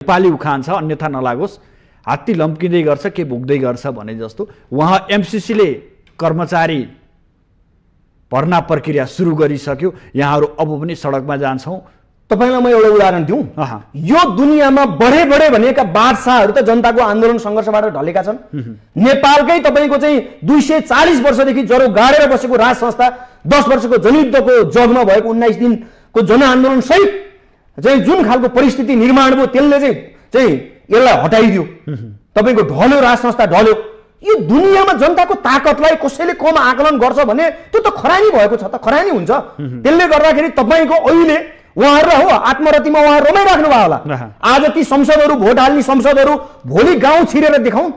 नेपाली उखान छ अन्यथा नलागोस्, हात्ती लम्किँदै गर्छ के भुक्दै गर्छ भने जस्तो उहाँ एमसीसीले कर्मचारी भर्ना प्रक्रिया सुरु गरिसक्यो, यहाँहरू अब पनि सडकमा जान्छौँ। तपाईलाई म एउटा उदाहरण दिउँ। यो दुनियाँमा बढे भनेका बादशाहहरू त जनताको आन्दोलन सङ्घर्षबाट ढलेका छन्। नेपालकै तपाईँको चाहिँ 240 वर्षदेखि जरो गाडेर बसेको राज संस्था 10 वर्षको जनयुद्धको जगमा भएको 19 दिनको जनआन्दोलन सहित चाहिँ जुन खालको परिस्थिति निर्माण भयो त्यसले चाहिँ यसलाई हटाइदियो। तपाईँको ढल्यो, राज संस्था ढल्यो। यो दुनियाँमा जनताको ताकतलाई कसैले कम आकलन गर्छ भने त्यो त खरानी भएको छ, त खरानी हुन्छ। त्यसले गर्दाखेरि तपाईँको अहिले उहाँहरू हो आत्मरतिमा उहाँहरू रमाइराख्नु भयो होला। आज ती संसदहरू, भोट हाल्ने संसदहरू भोलि गाउँ छिरेर देखाउँ,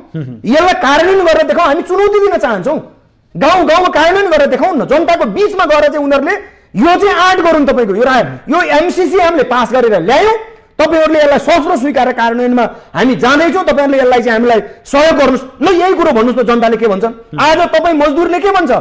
यसलाई कार्यान्वयन गरेर देखाउँ। हामी चुनौती दिन चाहन्छौँ, गाउँमा कार्यान्वयन गरेर देखाउँ न। जनताको बिचमा गएर चाहिँ उनीहरूले यो चाहिँ आँट गरून्। तपाईँको यो एमसीसी हामीले पास गरेर ल्यायौँ, तपाईँहरूले यसलाई सस्रो स्वीकारेर कार्यान्वयनमा हामी जाँदैछौँ, तपाईँहरूले यसलाई चाहिँ हामीलाई सहयोग गर्नुहोस्। ल यही कुरो भन्नुहोस् न, जनताले के भन्छन्? आज तपाईँ मजदुरले के भन्छ?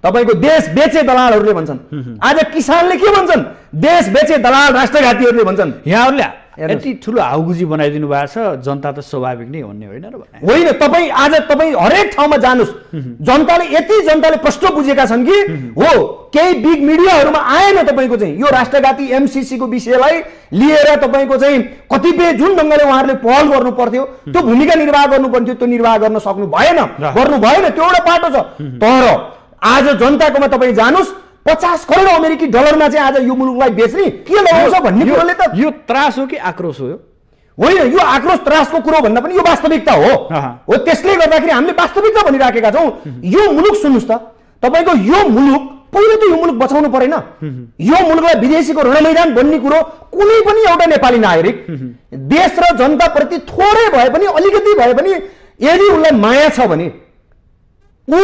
तपाईको देश बेचे दलालहरूले भन्छन्। आज किसानले के भन्छन्? देश बेचे दलाल राष्ट्रघातीहरूले भन्छन्। यहाँहरूले यति ठुलो हाउगुजी बनाइदिनु भएको छ, जनता त स्वाभाविक नै भन्ने होइन र? होइन, तपाईँ आज तपाईँ हरेक ठाउँमा जानुहोस्, जनताले प्रश्न बुझेका छन् कि हो केही बिग मिडियाहरूमा आएन तपाईँको चाहिँ यो राष्ट्रघाती एमसीसीको विषयलाई लिएर तपाईँको चाहिँ कतिपय जुन ढङ्गले उहाँहरूले पहल गर्नु पर्थ्यो, त्यो भूमिका निर्वाह गर्नु पर्थ्यो, त्यो निर्वाह गर्न सक्नु भएन, त्यो एउटा बाटो छ। तर आज जनताकोमा तपाईँ जानुहोस्, 50 करोड अमेरिकी डलरमा चाहिँ आज यो मुलुकलाई बेच्ने के लगाउँछ भन्ने कुरोले त यो त्रास हो कि आक्रोश हो? होइन, यो आक्रोश त्रासको कुरो भन्दा पनि यो वास्तविकता हो। त्यसले गर्दाखेरि हामीले वास्तविकता भनिराखेका छौँ। यो मुलुक सुन्नुहोस् त, तपाईँको यो मुलुक पहिले त यो मुलुक बचाउनु परेन। यो मुलुकलाई विदेशीको रणमैदान बन्ने कुरो कुनै पनि एउटा नेपाली नागरिक देश र जनताप्रति थोरै भए पनि, अलिकति भए पनि यदि उसलाई माया छ भने ऊ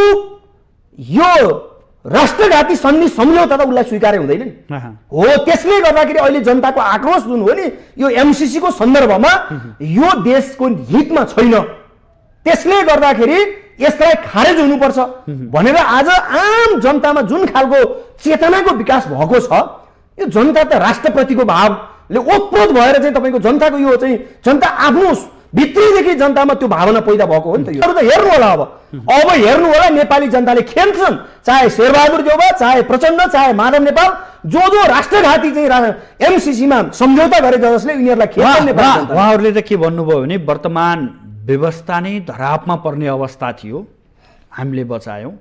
यो राष्ट्रघाती सन्धि सम्झौता त उसलाई स्वीकार्य हुँदैन नि हो। त्यसले गर्दाखेरि अहिले जनताको आक्रोश जुन हो नि, यो एमसीसी को सन्दर्भमा यो देशको हितमा छैन। त्यसले गर्दाखेरि यसलाई खारेज हुनुपर्छ भनेर आज आम जनतामा जुन खालको चेतनाको विकास भएको छ, यो जनता त राष्ट्रप्रतिको भावले ओतप्रोत भएर चाहिँ तपाईँको जनताको यो चाहिँ जनता आफ्नो भित्रैदेखि जनतामा त्यो भावना पैदा भएको हो नि त। यो त हेर्नु होला, अब हेर्नु होला नेपाली जनताले खेल्छन्, चाहे शेरबहादुर देउवा, चाहे प्रचण्ड, चाहे माधव नेपाल, जो राष्ट्रघाती चाहिँ एमसीसीमा सम्झौता गरे जसले यिनीहरूलाई खेल्ने। उहाँहरूले त के भन्नुभयो भने वर्तमान व्यवस्था नै धरापमा पर्ने अवस्था थियो, हामीले बचायौँ।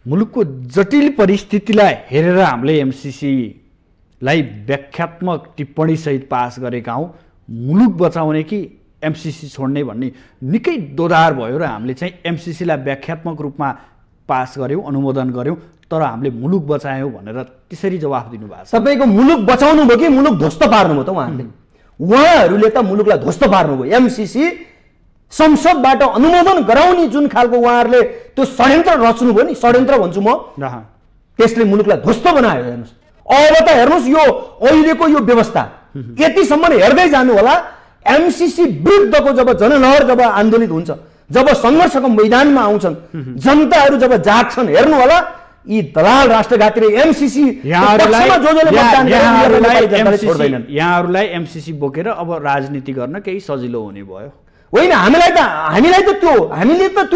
मुलुकको जटिल परिस्थितिलाई हेरेर हामीले एमसीसीलाई व्याख्यात्मक टिप्पणी सहित पास गरेका हौँ। मुलुक बचाउने कि एमसीसी छोड्ने भन्ने निकै दोधार भयो र हामीले चाहिँ एमसीसीलाई व्याख्यात्मक रूपमा पास गर्यौँ, अनुमोदन गर्यौँ, तर हामीले मुलुक बचायौँ भनेर त्यसरी जवाफ दिनुभएको छ। तपाईँको मुलुक बचाउनु भयो कि मुलुक ध्वस्त पार्नुभयो त उहाँहरूले त मुलुकलाई ध्वस्त पार्नुभयो। एमसीसी संसदबाट अनुमोदन गराउने जुन खालको उहाँहरूले त्यो षड्यन्त्र रच्नुभयो नि, षड्यन्त्र भन्छु म, त्यसले मुलुकलाई ध्वस्त बनायो। हेर्नुहोस् अब त हेर्नुहोस् यो अहिलेको यो व्यवस्था यतिसम्म हेर्दै जानु होला। एमसीसी विरुद्धको जब जनलहर जब आन्दोलित हुन्छ, जब सङ्घर्षको मैदानमा आउँछन्, जनताहरू जब जाग्छन्, हेर्नु होला यी दलाल राष्ट्रघाती एमसीसी यहाँहरूलाई एमसीसी बोकेर अब राजनीति गर्न केही सजिलो हुने भयो। होइन, हामीले त त्यो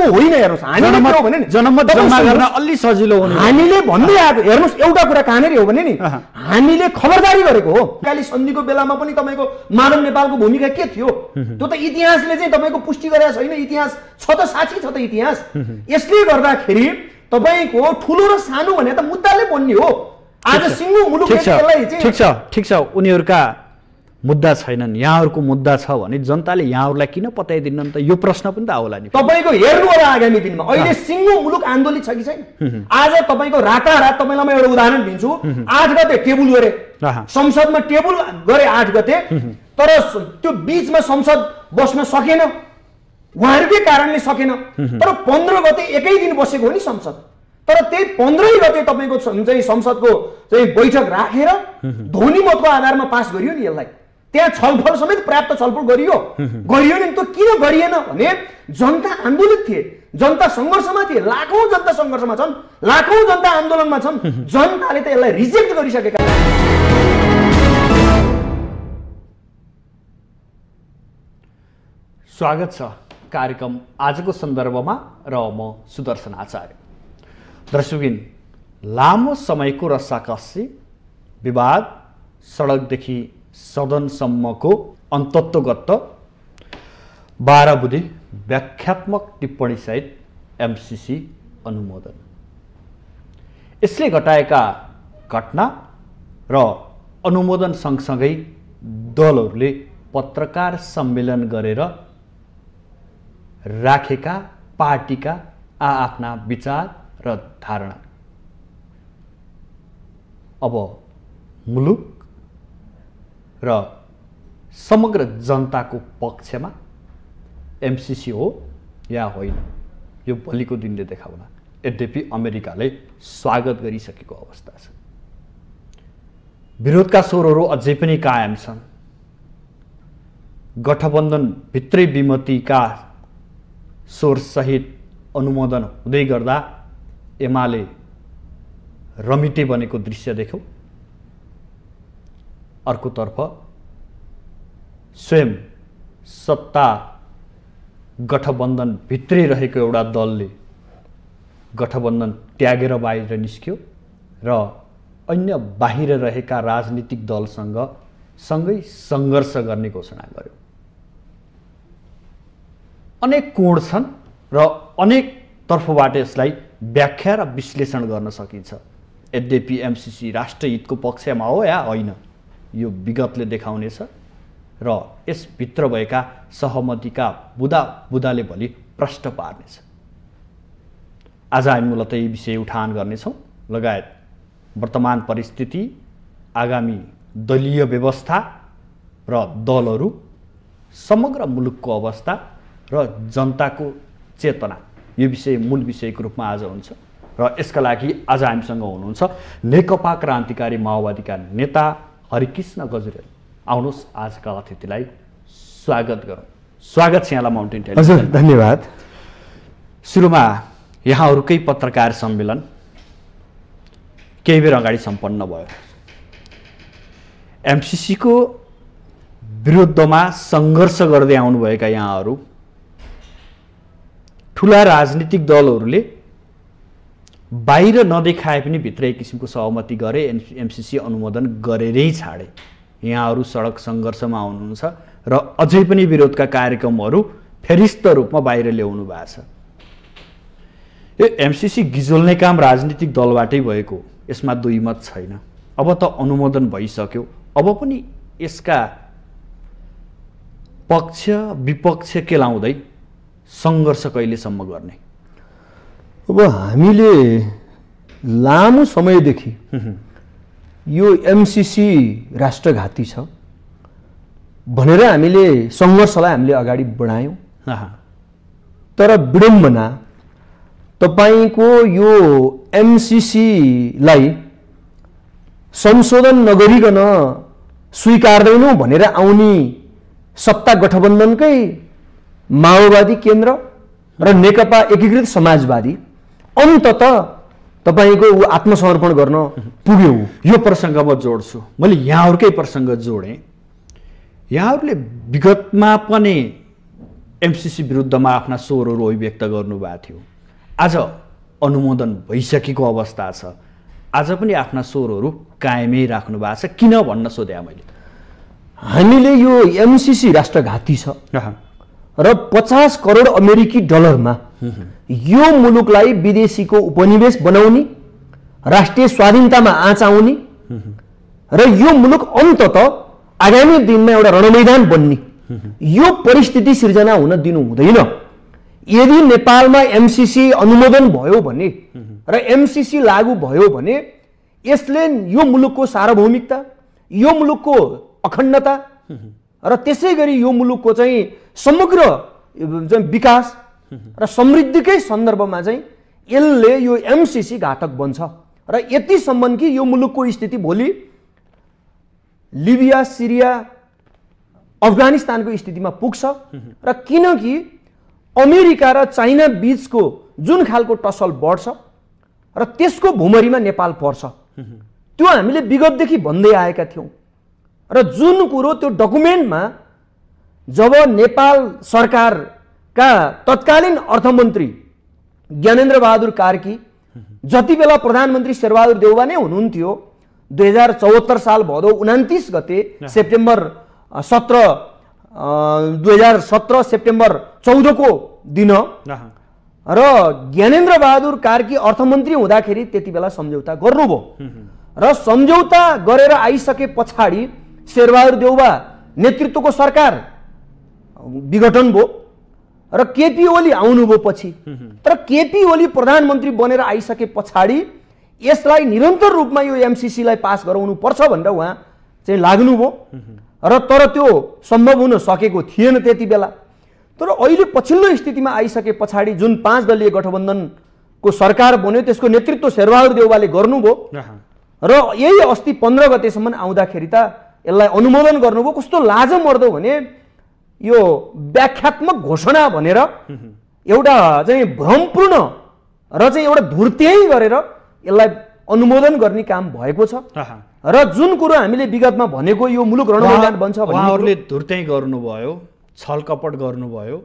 होइन। हेर्नुहोस् जनमत जम्मा गर्न अलि सजिलो हुने हामीले भन्दै आएको। हेर्नुहोस् एउटा कुरा कहाँनिर हो भने नि हामीले खबरदारी गरेको हो। काली सन्धिको बेलामा पनि तपाईँको माधव नेपालको भूमिका के थियो त्यो त इतिहासले चाहिँ तपाईँको पुष्टि गरेको छैन। इतिहास छ त, साँच्ची छ त इतिहास। यसले गर्दाखेरि तपाईँको ठुलो र सानो भने त मुद्दाले बन्ने हो। आज सिङ्गो मुलुक ठिक छ, उनीहरूका मुद्दा छैनन्, यहाँहरूको मुद्दा छ भने जनताले यहाँहरूलाई किन पत्याइदिन्न त? यो प्रश्न पनि त आउला नि। तपाईँको हेर्नु होला आगामी दिनमा अहिले सिङ्गो मुलुक आन्दोलित छ कि छैन। आज तपाईँको रातारात तपाईँलाई म एउटा उदाहरण दिन्छु। 8 गते टेबुल गरे, संसदमा टेबुल गरे 8 गते, तर त्यो बिचमा संसद बस्न सकेन, उहाँहरूकै कारणले सकेन। तर 15 गते एकै दिन बसेको हो नि संसद। तर त्यही 15 गते तपाईँको चाहिँ संसदको चाहिँ बैठक राखेर ध्वनि मतको आधारमा पास गरियो नि यसलाई। त्यहाँ छलफल समेत पर्याप्त छलफल गरियो नि। त्यो किन गरिएन भने जनता आन्दोलित थिए, जनता सङ्घर्षमा थिए, लाखौँ जनता सङ्घर्षमा छन्, लाखौँ जनता आन्दोलनमा छन्। जनताले त यसलाई रिजेक्ट गरिसकेका। स्वागत छ कार्यक्रम आजको सन्दर्भमा र म सुदर्शन आचार्य। दर्शकबिन, लामो समयको रस्साकस्सी, विवाद, सडकदेखि सदनसम्मको अन्तत्वगत 12 बुँदे व्याख्यात्मक टिप्पणीसहित एमसीसी अनुमोदन। यसले घटाएका घटना र अनुमोदन सँगसँगै दलहरूले पत्रकार सम्मेलन गरेर राखेका पार्टीका आफ्ना विचार र धारणा अब मुलुक र समग्र जनताको पक्षमा एमसीसी हो या होइन, यो भोलिको दिनले देखाउला। यद्यपि अमेरिकाले स्वागत गरिसकेको अवस्था छ। विरोधका स्वरहरू अझै पनि कायम छन्। गठबन्धन भित्रै विमतिका स्वरसहित अनुमोदन हुँदै गर्दा एमाले रमिते बनेको दृश्य देख्यौँ। अर्कोतर्फ स्वयं सत्ता गठबन्धन भित्रै रहेको एउटा दलले गठबन्धन त्यागेर बाहिर निस्क्यो र अन्य बाहिर रहेका राजनीतिक दलसँग सँगै सङ्घर्ष गर्ने घोषणा गर्यो। अनेक कोण छन् र अनेक तर्फबाट यसलाई व्याख्या र विश्लेषण गर्न सकिन्छ। यद्यपि एमसीसी राष्ट्रहितको पक्षमा हो या होइन, यो विगतले देखाउनेछ र यसभित्र भएका सहमतिका बुदाले भोलि प्रष्ट पार्नेछ। आज हामी मूलतः यी विषय उठान गर्नेछौँ, लगायत वर्तमान परिस्थिति, आगामी दलीय व्यवस्था र दलहरू, समग्र मुलुकको अवस्था र जनताको चेतना, यो विषय मूल विषयको रूपमा आज हुन्छ। र यसका लागि आज हामीसँग हुनुहुन्छ नेकपा क्रान्तिकारी माओवादीका नेता हरिकृष्ण गजुरेल। आउनुहोस् आजका अतिथिलाई स्वागत गरौँ। स्वागत छ यहाँलाई माउन्टेन टेलिभिजन। हजुर, धन्यवाद। सुरुमा यहाँहरूकै पत्रकार सम्मेलन केही बेर अगाडि सम्पन्न भयो। एमसीसीको विरुद्धमा सङ्घर्ष गर्दै आउनुभएका यहाँहरू, ठुला राजनीतिक दलहरूले बाहिर नदेखाए पनि भित्र एक किसिमको सहमति गरे, एमसीसी अनुमोदन गरेरै छाडे। यहाँहरू सडक सङ्घर्षमा हुनुहुन्छ र अझै पनि विरोधका कार्यक्रमहरू फेरिस्त रूपमा बाहिर ल्याउनु भएको छ। यो एमसीसी गिजोल्ने काम राजनीतिक दलबाटै भएको, यसमा दुई मत छैन। अब त अनुमोदन भइसक्यो, अब पनि यसका पक्ष विपक्ष केलाउँदै सङ्घर्ष कहिलेसम्म गर्ने? अब हामीले लामो समयदेखि यो एमसीसी राष्ट्रघाती छ भनेर हामीले सङ्घर्षलाई हामीले अगाडि बढायौँ। तर विडम्बना, तपाईँको यो एमसीसीलाई संशोधन नगरिकन स्वीकार्दैनौँ भनेर आउने सत्ता गठबन्धनकै माओवादी केन्द्र र नेकपा एकीकृत समाजवादी अन्तत तपाईँको आत्मसमर्पण गर्न पुग्यो। यो प्रसङ्ग म जोड्छु। मैले यहाँहरूकै प्रसङ्ग जोडेँ। यहाँहरूले विगतमा पनि एमसीसी विरुद्धमा आफ्ना स्वरहरू अभिव्यक्त गर्नुभएको थियो। आज अनुमोदन भइसकेको अवस्था छ, आज पनि आफ्ना स्वरहरू कायमै राख्नु भएको छ। किन भन्न सोधेँ मैले। हामीले यो एमसीसी राष्ट्रघाती छ र 50 करोड अमेरिकी डलरमा यो मुलुकलाई विदेशीको उपनिवेश बनाउने, राष्ट्रिय स्वाधीनतामा आँच आउने र यो मुलुक अन्तत आगामी दिनमा एउटा रणमैदान बन्ने, यो परिस्थिति सिर्जना हुन दिनु हुँदैन। यदि नेपालमा एमसीसी अनुमोदन भयो भने र एमसीसी लागू भयो भने यसले यो मुलुकको सार्वभौमिकता, यो मुलुकको अखण्डता र त्यसै गरी यो मुलुकको चाहिँ समग्र विकास र समृद्धिकै सन्दर्भमा चाहिँ यसले यो एमसीसी घातक बन्छ। र यतिसम्म कि यो मुलुकको स्थिति भोलि लिबिया, सिरिया, अफगानिस्तानको स्थितिमा पुग्छ। र किनकि अमेरिका र चाइना बीचको जुन खालको टसल बढ्छ र त्यसको भुमरीमा नेपाल पर्छ, त्यो हामीले विगतदेखि भन्दै आएका थियौँ। र जुन कुरो त्यो डकुमेन्टमा जब नेपाल सरकारका तत्कालीन अर्थमन्त्री ज्ञानेन्द्र बहादुर कार्की जति बेला प्रधानमन्त्री शेरबहादुर देउवा नै हुनुहुन्थ्यो 2074 साल भदौ 29 गते सेप्टेम्बर 2017 सेप्टेम्बर 14 को दिन र ज्ञानेन्द्र बहादुर कार्की अर्थमन्त्री हुँदाखेरि त्यति बेला सम्झौता गर्नुभयो र सम्झौता गरेर आइसके पछाडि शेरबहादुर देउवा नेतृत्वको सरकार विघटन भयो र केपी ओली आउनुभयो पछि। तर केपी ओली प्रधानमन्त्री बनेर आइसके पछाडि यसलाई निरन्तर रूपमा यो एमसीसीलाई पास गराउनु पर्छ भनेर उहाँ चाहिँ लाग्नुभयो र तर त्यो सम्भव हुन सकेको थिएन त्यति बेला। तर अहिले पछिल्लो स्थितिमा आइसके पछाडि जुन 5 दलीय गठबन्धनको सरकार बन्यो त्यसको नेतृत्व शेरबहादुर देउवाले गर्नुभयो र यही अस्ति 15 गतेसम्म आउँदाखेरि त यसलाई अनुमोदन गर्नुभयो। कस्तो लाजमर्दो भने यो व्याख्यात्मक घोषणा भनेर एउटा चाहिँ भ्रमपूर्ण र चाहिँ एउटा धुर्त्याइ गरेर यसलाई अनुमोदन गर्ने काम भएको छ र जुन कुरो हामीले विगतमा भनेको यो मुलुक रणमैदान बन्छ भन्ने उहाँहरूले धुर्त्याइ गर्नुभयो, छलकपट गर्नुभयो,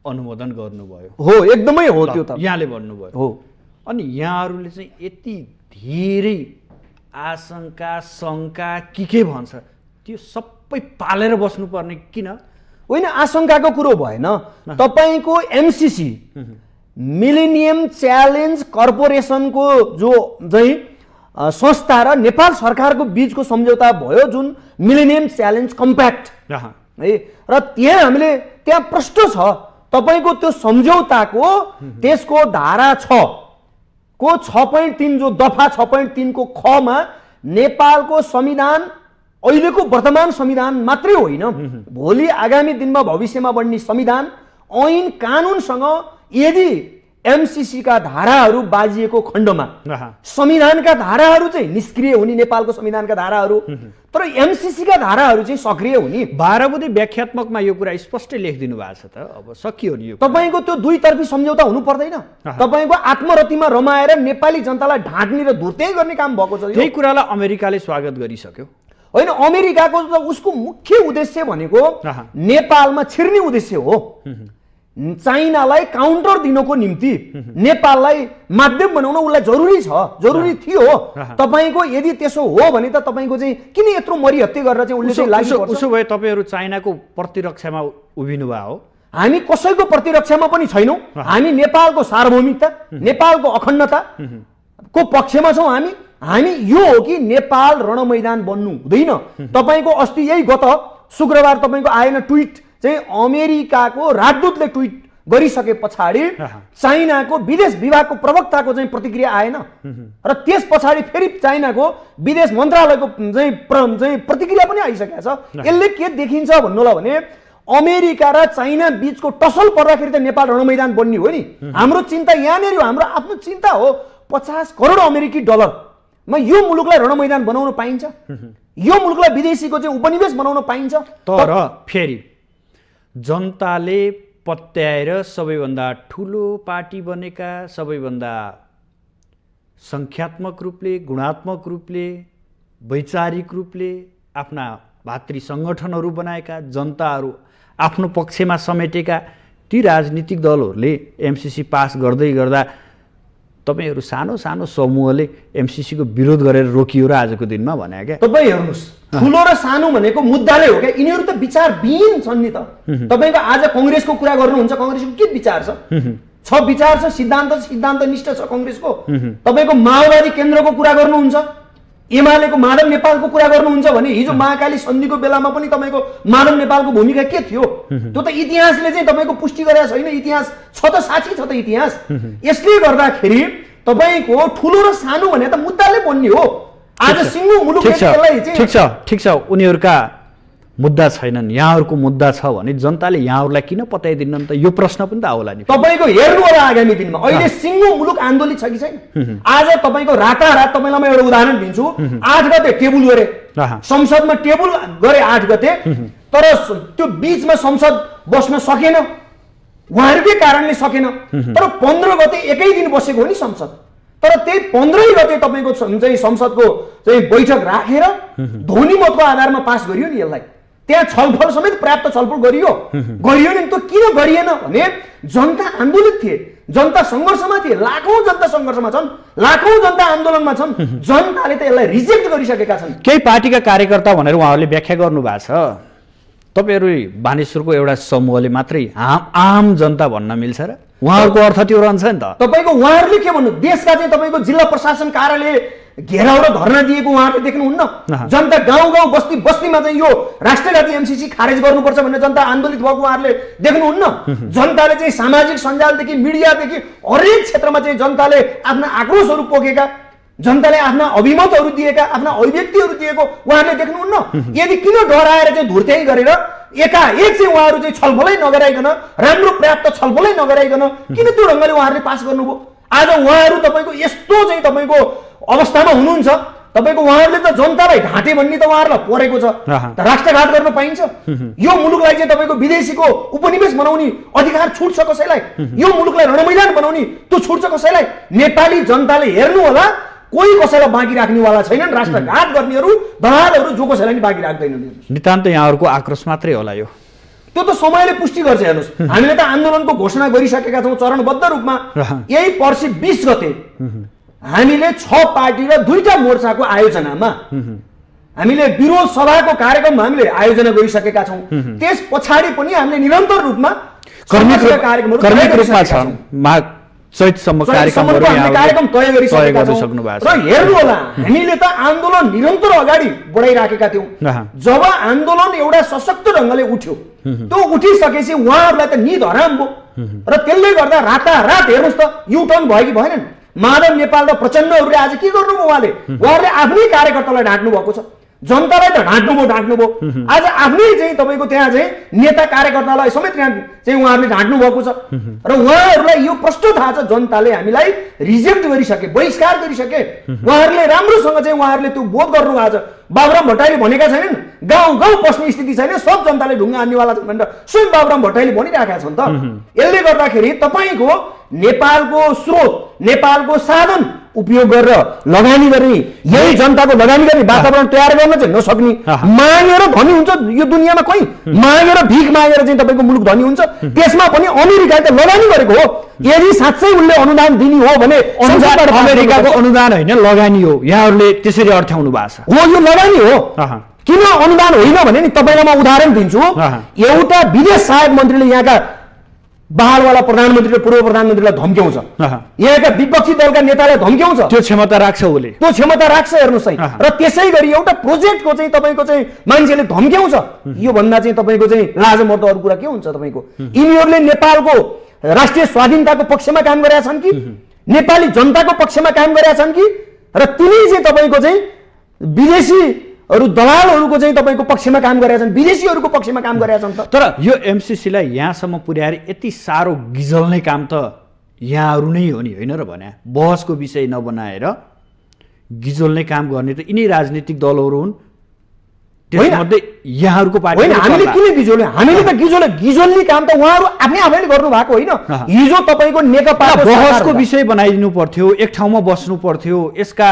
अनुमोदन गर्नुभयो। हो, एकदमै हो त्यो त यहाँले भन्नुभयो हो। अनि यहाँहरूले चाहिँ यति धेरै आशंका शङ्का के भन्छ त्यो सबै पालेर बस्नुपर्ने किन? होइन, आशंकाको कुरो भएन। तपाईको एमसीसी मिलेनियम च्यालेन्ज कर्पोरेसनको जो चाहिँ संस्था र नेपाल सरकारको बीचको सम्झौता भयो जुन मिलेनियम च्यालेन्ज कम्प्याक्ट है, र त्यहाँ हामीले त्यहाँ प्रष्ट छ तपाईको त्यो सम्झौताको त्यसको धारा 6 को 6.3 जो दफा 6.3 को ख मा नेपालको संविधान अहिलेको वर्तमान संविधान मात्रै होइन भोलि आगामी दिनमा भविष्यमा बन्ने संविधान ऐन कानुनसँग यदि एमसीसी का धाराहरू बाजिएको खण्डमा संविधानका धाराहरू चाहिँ निष्क्रिय हुने, नेपालको संविधानका धाराहरू, तर एमसीसी का धाराहरू चाहिँ सक्रिय हुने। 12 बुँदे व्याख्यात्मकमा यो कुरा स्पष्ट लेखिदिनु भएको छ त। अब सकियो नि यो। तपाईको त्यो दुईतर्फी सम्झौता हुनु पर्दैन। तपाईको आत्मरतिमा रमाएर नेपाली जनतालाई ढाँट्ने र धुर्त्याइ गर्ने काम भएको छ। यही कुरालाई अमेरिकाले स्वागत गरिसक्यो। होइन, अमेरिकाको उसको मुख्य उद्देश्य भनेको नेपालमा छिर्ने उद्देश्य हो। चाइनालाई काउन्टर दिनको निम्ति नेपाललाई माध्यम बनाउन उसलाई जरुरी थियो। तपाईको यदि त्यसो हो भने त तपाईको चाहिँ किन यत्रो मरिहत्ते गरेर चाहिँ उसले चाहिँ लाग्नुपर्छ? उसो भए तपाईहरु चाइनाको प्रतिरक्षामा उभिनु भयो हो? हामी कसैको प्रतिरक्षामा पनि छैनौं। हामी नेपालको सार्वभौमिकता, नेपालको अखण्डता को पक्षमा छौं। हामी यो हो कि नेपाल रणमैदान बन्नु हुँदैन। तपाईको अस्ति यही गत शुक्रबार तपाईको आएन ट्वीट चाहिँ अमेरिकाको राजदूतले ट्वीट गरिसके पछाडि चाइनाको विदेश विभागको प्रवक्ताको चाहिँ प्रतिक्रिया आएन र त्यस पछाडि फेरि चाइनाको विदेश मन्त्रालयको चाहिँ प्रतिक्रिया पनि आइसकेको छ। यसले के देखिन्छ भन्नुलाई भने अमेरिका र चाइना बीचको टसल पर्दाखेरि त नेपाल रणमैदान बन्ने हो नि। हाम्रो चिन्ता यहाँनेरि हो, हाम्रो आफ्नो चिन्ता हो 50 करोड अमेरिकी डलरमा यो मुलुकलाई रणमैदान बनाउन पाइन्छ, यो मुलुकलाई विदेशीको चाहिँ उपनिवेश बनाउन पाइन्छ। तर फेरि जनताले पत्याएर सबैभन्दा ठुलो पार्टी बनेका, सबैभन्दा संख्यात्मक रूपले, गुणात्मक रूपले, वैचारिक रूपले आफ्ना भातृ संगठनहरू बनाएका, जनताहरू आफ्नो पक्षमा समेटेका ती राजनीतिक दलहरूले एमसीसी पास गर्दै गर्दा तपाईहरु सानो सानो समूहले एमसीसी को विरोध गरेर रोकियो र आजको दिनमा भने क्या? तपाई हेर्नुस्, ठुलो र सानो भनेको मुद्दाले हो क्या? यिनीहरू त विचारविहीन छन् नि त। तपाईको आज कांग्रेसको कुरा गर्नुहुन्छ, कांग्रेसको के विचार छ? विचार छ, सिद्धान्तनिष्ठ छ कांग्रेसको। तपाईको माओवादी केन्द्रको कुरा गर्नुहुन्छ, एमालेको माधव नेपालको कुरा गर्नुहुन्छ भने हिजो महाकाली सन्धिको बेलामा पनि तपाईको माधव नेपालको भूमिका के थियो? त्यो त इतिहासले चाहिँ तपाईको पुष्टि गरेको छैन। इतिहास छ त, साँच्चै छ त इतिहास। यसले गर्दाखेरि तपाईको ठुलो र सानो भने त मुद्दाले बन्ने हो। आज सिङ्गो मुलुकले यसलाई चाहिँ ठीक छ उनीहरुका मुद्दा छैनन्, यहाँहरुको मुद्दा छ भने जनताले यहाँहरुलाई किन पताइदिन्नन् त? यो प्रश्न पनि त आउला नि। तपाईको हेर्नु होला आगामी दिनमा अहिले सिङ्गो मुलुक आन्दोलित छ कि छैन? आज तपाईको रातारात तपाईलाई म एउटा उदाहरण दिन्छु। 8 गते टेबुल गरे, संसदमा टेबुल गरे 8 गते, तर त्यो बीचमा संसद बस्न सकेन, उहाँहरुकै कारणले सकेन। तर 15 गते एकै दिन बसेको हो नि संसद। तर त्यही 15 गते तपाईको चाहिँ संसदको चाहिँ बैठक राखेर ध्वनि मतको आधारमा पास गरियो नि यसलाई। त्यहाँ छलफल समेत पर्याप्त छलफल गरियो नि। त्यो किन गरिएन भने जनता आन्दोलित थिए, जनता सङ्घर्षमा थिए, लाखौँ जनता सङ्घर्षमा छन्, लाखौँ जनता आन्दोलनमा छन्। जनताले त यसलाई रिजेक्ट गरिसकेका छन्। केही पार्टीका कार्यकर्ता भनेर उहाँहरूले व्याख्या गर्नुभएको छ। तपाईँहरू बानेश्वरको एउटा समूहले मात्रै आम जनता भन्न मिल्छ र? उहाँहरूको अर्थ त्यो रहन्छ नि त। तपाईँको उहाँहरूले के भन्नु, देशका चाहिँ तपाईँको जिल्ला प्रशासन कार्यालय घेराउ र धरना दिएको उहाँहरूले देख्नुहुन्न? जनता गाउँ गाउँ बस्ती बस्तीमा चाहिँ यो राष्ट्रघाती एमसीसी खारेज गर्नुपर्छ भन्ने जनता आन्दोलित भएको उहाँहरूले देख्नुहुन्न? जनताले चाहिँ सामाजिक सञ्जालदेखि मिडियादेखि हरेक क्षेत्रमा चाहिँ जनताले आफ्ना आक्रोशहरू पोखेका, जनताले आफ्ना अभिमतहरू दिएका, आफ्ना अभिव्यक्तिहरू दिएको उहाँहरूले देख्नुहुन्न? यदि किन डराएर चाहिँ धुर्त्याइ गरेर एकाएक चाहिँ उहाँहरू चाहिँ छलफलै नगराइकन, राम्रो पर्याप्त छलफलै नगराइकन किन त्यो ढङ्गले उहाँहरूले पास गर्नुभयो? आज उहाँहरू तपाईँको यस्तो चाहिँ तपाईँको अवस्थामा हुनुहुन्छ, तपाईँको उहाँहरूले त जनतालाई ढाँटे भन्ने त उहाँहरूलाई परेको छ। राष्ट्रघात गर्न पाइन्छ? यो मुलुकलाई चाहिँ तपाईँको विदेशीको उपनिवेश बनाउने अधिकार छुट्छ कसैलाई? यो मुलुकलाई रणमैदान बनाउने त्यो छुट्छ कसैलाई? नेपाली जनताले हेर्नु होला, कोही कसैलाई बाँकी राख्नेवाला छैनन्। राष्ट्रघात गर्नेहरू दलालहरू जो कसैलाई नि बाँकी राख्दैनन्। नितान्त यहाँहरूको आक्रोश मात्रै होला यो? त्यो त समयले पुष्टि गर्छ। हेर्नुहोस्, हामीले त आन्दोलनको घोषणा गरिसकेका छौँ चरणबद्ध रूपमा। यही पर्सि 20 गते हामीले 6 पार्टी र 2टा मोर्चाको आयोजनामा हामीले विरोध सभाको कार्यक्रम हामीले आयोजना गरिसकेका छौँ। त्यस पछाडि पनि हामीले निरन्तर रूपमा चैतसम्म कार्यक्रम तय गरिसकेका छौँ। र हेर्नु होला, हामीले त आन्दोलन निरन्तर अगाडि बढाइराखेका थियौँ। जब आन्दोलन एउटा सशक्त ढङ्गले उठ्यो, त्यो उठिसकेपछि उहाँहरूलाई त निद हराम भयो र त्यसले गर्दा रातारात हेर्नुहोस् त युटर्न भयो कि भएनन्? माधव नेपाल र प्रचण्डहरूले आज के गर्नुभयो? उहाँहरूले आफ्नै कार्यकर्तालाई ढाँट्नु भएको छ। जनतालाई त ढाँट्नुभयो। आज आफ्नै चाहिँ तपाईँको त्यहाँ चाहिँ नेता कार्यकर्तालाई समेत चाहिँ उहाँहरूले ढाँट्नु भएको छ। र उहाँहरूलाई यो प्रष्ट थाहा छ, जनताले हामीलाई रिजेक्ट गरिसके, बहिष्कार गरिसके। उहाँहरूले राम्रोसँग चाहिँ उहाँहरूले त्यो बोध गर्नु भएको छ। बाबुराम भट्टराईले भनेका छैनन् गाउँ गाउँ पस्ने स्थिति छैन, सब जनताले ढुङ्गा हान्नेवाला छन् भनेर स्वयं बाबुराम भट्टराईले भनिरहेका छन् त। यसले गर्दाखेरि तपाईँको नेपालको स्रोत, नेपालको साधन उपयोग गरेर लगानी गर्ने, यही जनताको लगानी गर्ने वातावरण तयार गर्न चाहिँ नसक्ने, मागेर धनी हुन्छ यो दुनियाँमा? कोही मागेर भिख मागेर चाहिँ तपाईँको मुलुक धनी हुन्छ? त्यसमा पनि अमेरिकाले त लगानी गरेको हो। यदि साँच्चै उनले अनुदान दिने हो भने अमेरिकाको अनुदान होइन, लगानी हो। यहाँहरूले त्यसरी अर्थ्याउनु भएको छ। हो, यो लगानी हो। किन अनुदान होइन भने नि तपाईँलाई म उदाहरण दिन्छु। एउटा विदेश सहायक मन्त्रीले यहाँका बहालवाला प्रधानमन्त्री र पूर्व प्रधानमन्त्रीलाई धम्क्याउँछ, यहाँका विपक्षी दलका नेतालाई धम्क्याउँछ। त्यो क्षमता राख्छ उसले, त्यो क्षमता राख्छ। हेर्नुहोस् है, र त्यसै गरी एउटा प्रोजेक्टको चाहिँ तपाईँको चाहिँ मान्छेले धम्क्याउँछ। यो भन्दा चाहिँ तपाईँको चाहिँ लाजमर्दो अरू कुरा के हुन्छ? तपाईँको यिनीहरूले नेपालको राष्ट्रिय स्वाधीनताको पक्षमा काम गरेका छन् कि नेपाली जनताको पक्षमा काम गरेका छन् कि? र तिनी चाहिँ तपाईँको चाहिँ विदेशी दलालहरूको चाहिँ तपाईँको पक्षमा काम गरेका छन्, विदेशीहरूको पक्षमा काम गरेका छन्। तर यो एमसीसीलाई यहाँसम्म पुर्याएर यति साह्रो गिजल्ने काम त यहाँहरू नै हो नि, होइन र? भने बहसको विषय नबनाएर गिजल्ने काम गर्ने त यिनै राजनीतिक दलहरू हुन्। त्यसमध्ये यहाँहरूको पार्टी होइन। हामीले किन गिजोल्ने? हामीले त गिजोल्ने काम त उहाँहरू आफैले गर्नु भएको होइन। हिजो तपाईँको नेकपा बहसको विषय बनाइदिनु पर्थ्यो, एक ठाउँमा बस्नु पर्थ्यो, यसका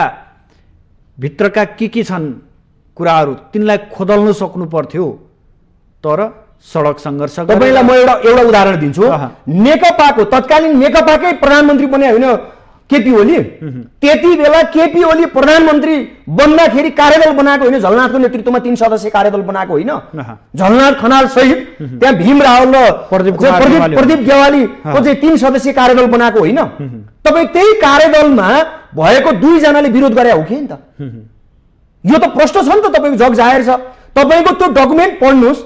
भित्रका के छन् कुराहरू तिनलाई खोदल्न सक्नु पर्थ्यो। तर सडक सङ्घर्ष। तपाईँलाई म एउटा उदाहरण दिन्छु। नेकपाको तत्कालीन नेकपाकै प्रधानमन्त्री बने होइन केपी ओली, त्यति बेला केपी ओली प्रधानमन्त्री बन्दाखेरि कार्यदल बनाएको होइन, झलनाथको नेतृत्वमा 3 सदस्यीय कार्यदल बनाएको होइन। झलनाथ खनाल सहित त्यहाँ भीम रावल र प्रदीप गेवालीको चाहिँ 3 सदस्यीय कार्यदल बनाएको होइन। तपाईँ त्यही कार्यदलमा भएको 2 जनाले विरोध गरे हो कि नि त? यो त प्रश्न छ नि त, तपाईँको जग जाहेर छ। तपाईँको त्यो डकुमेन्ट पढ्नुहोस्।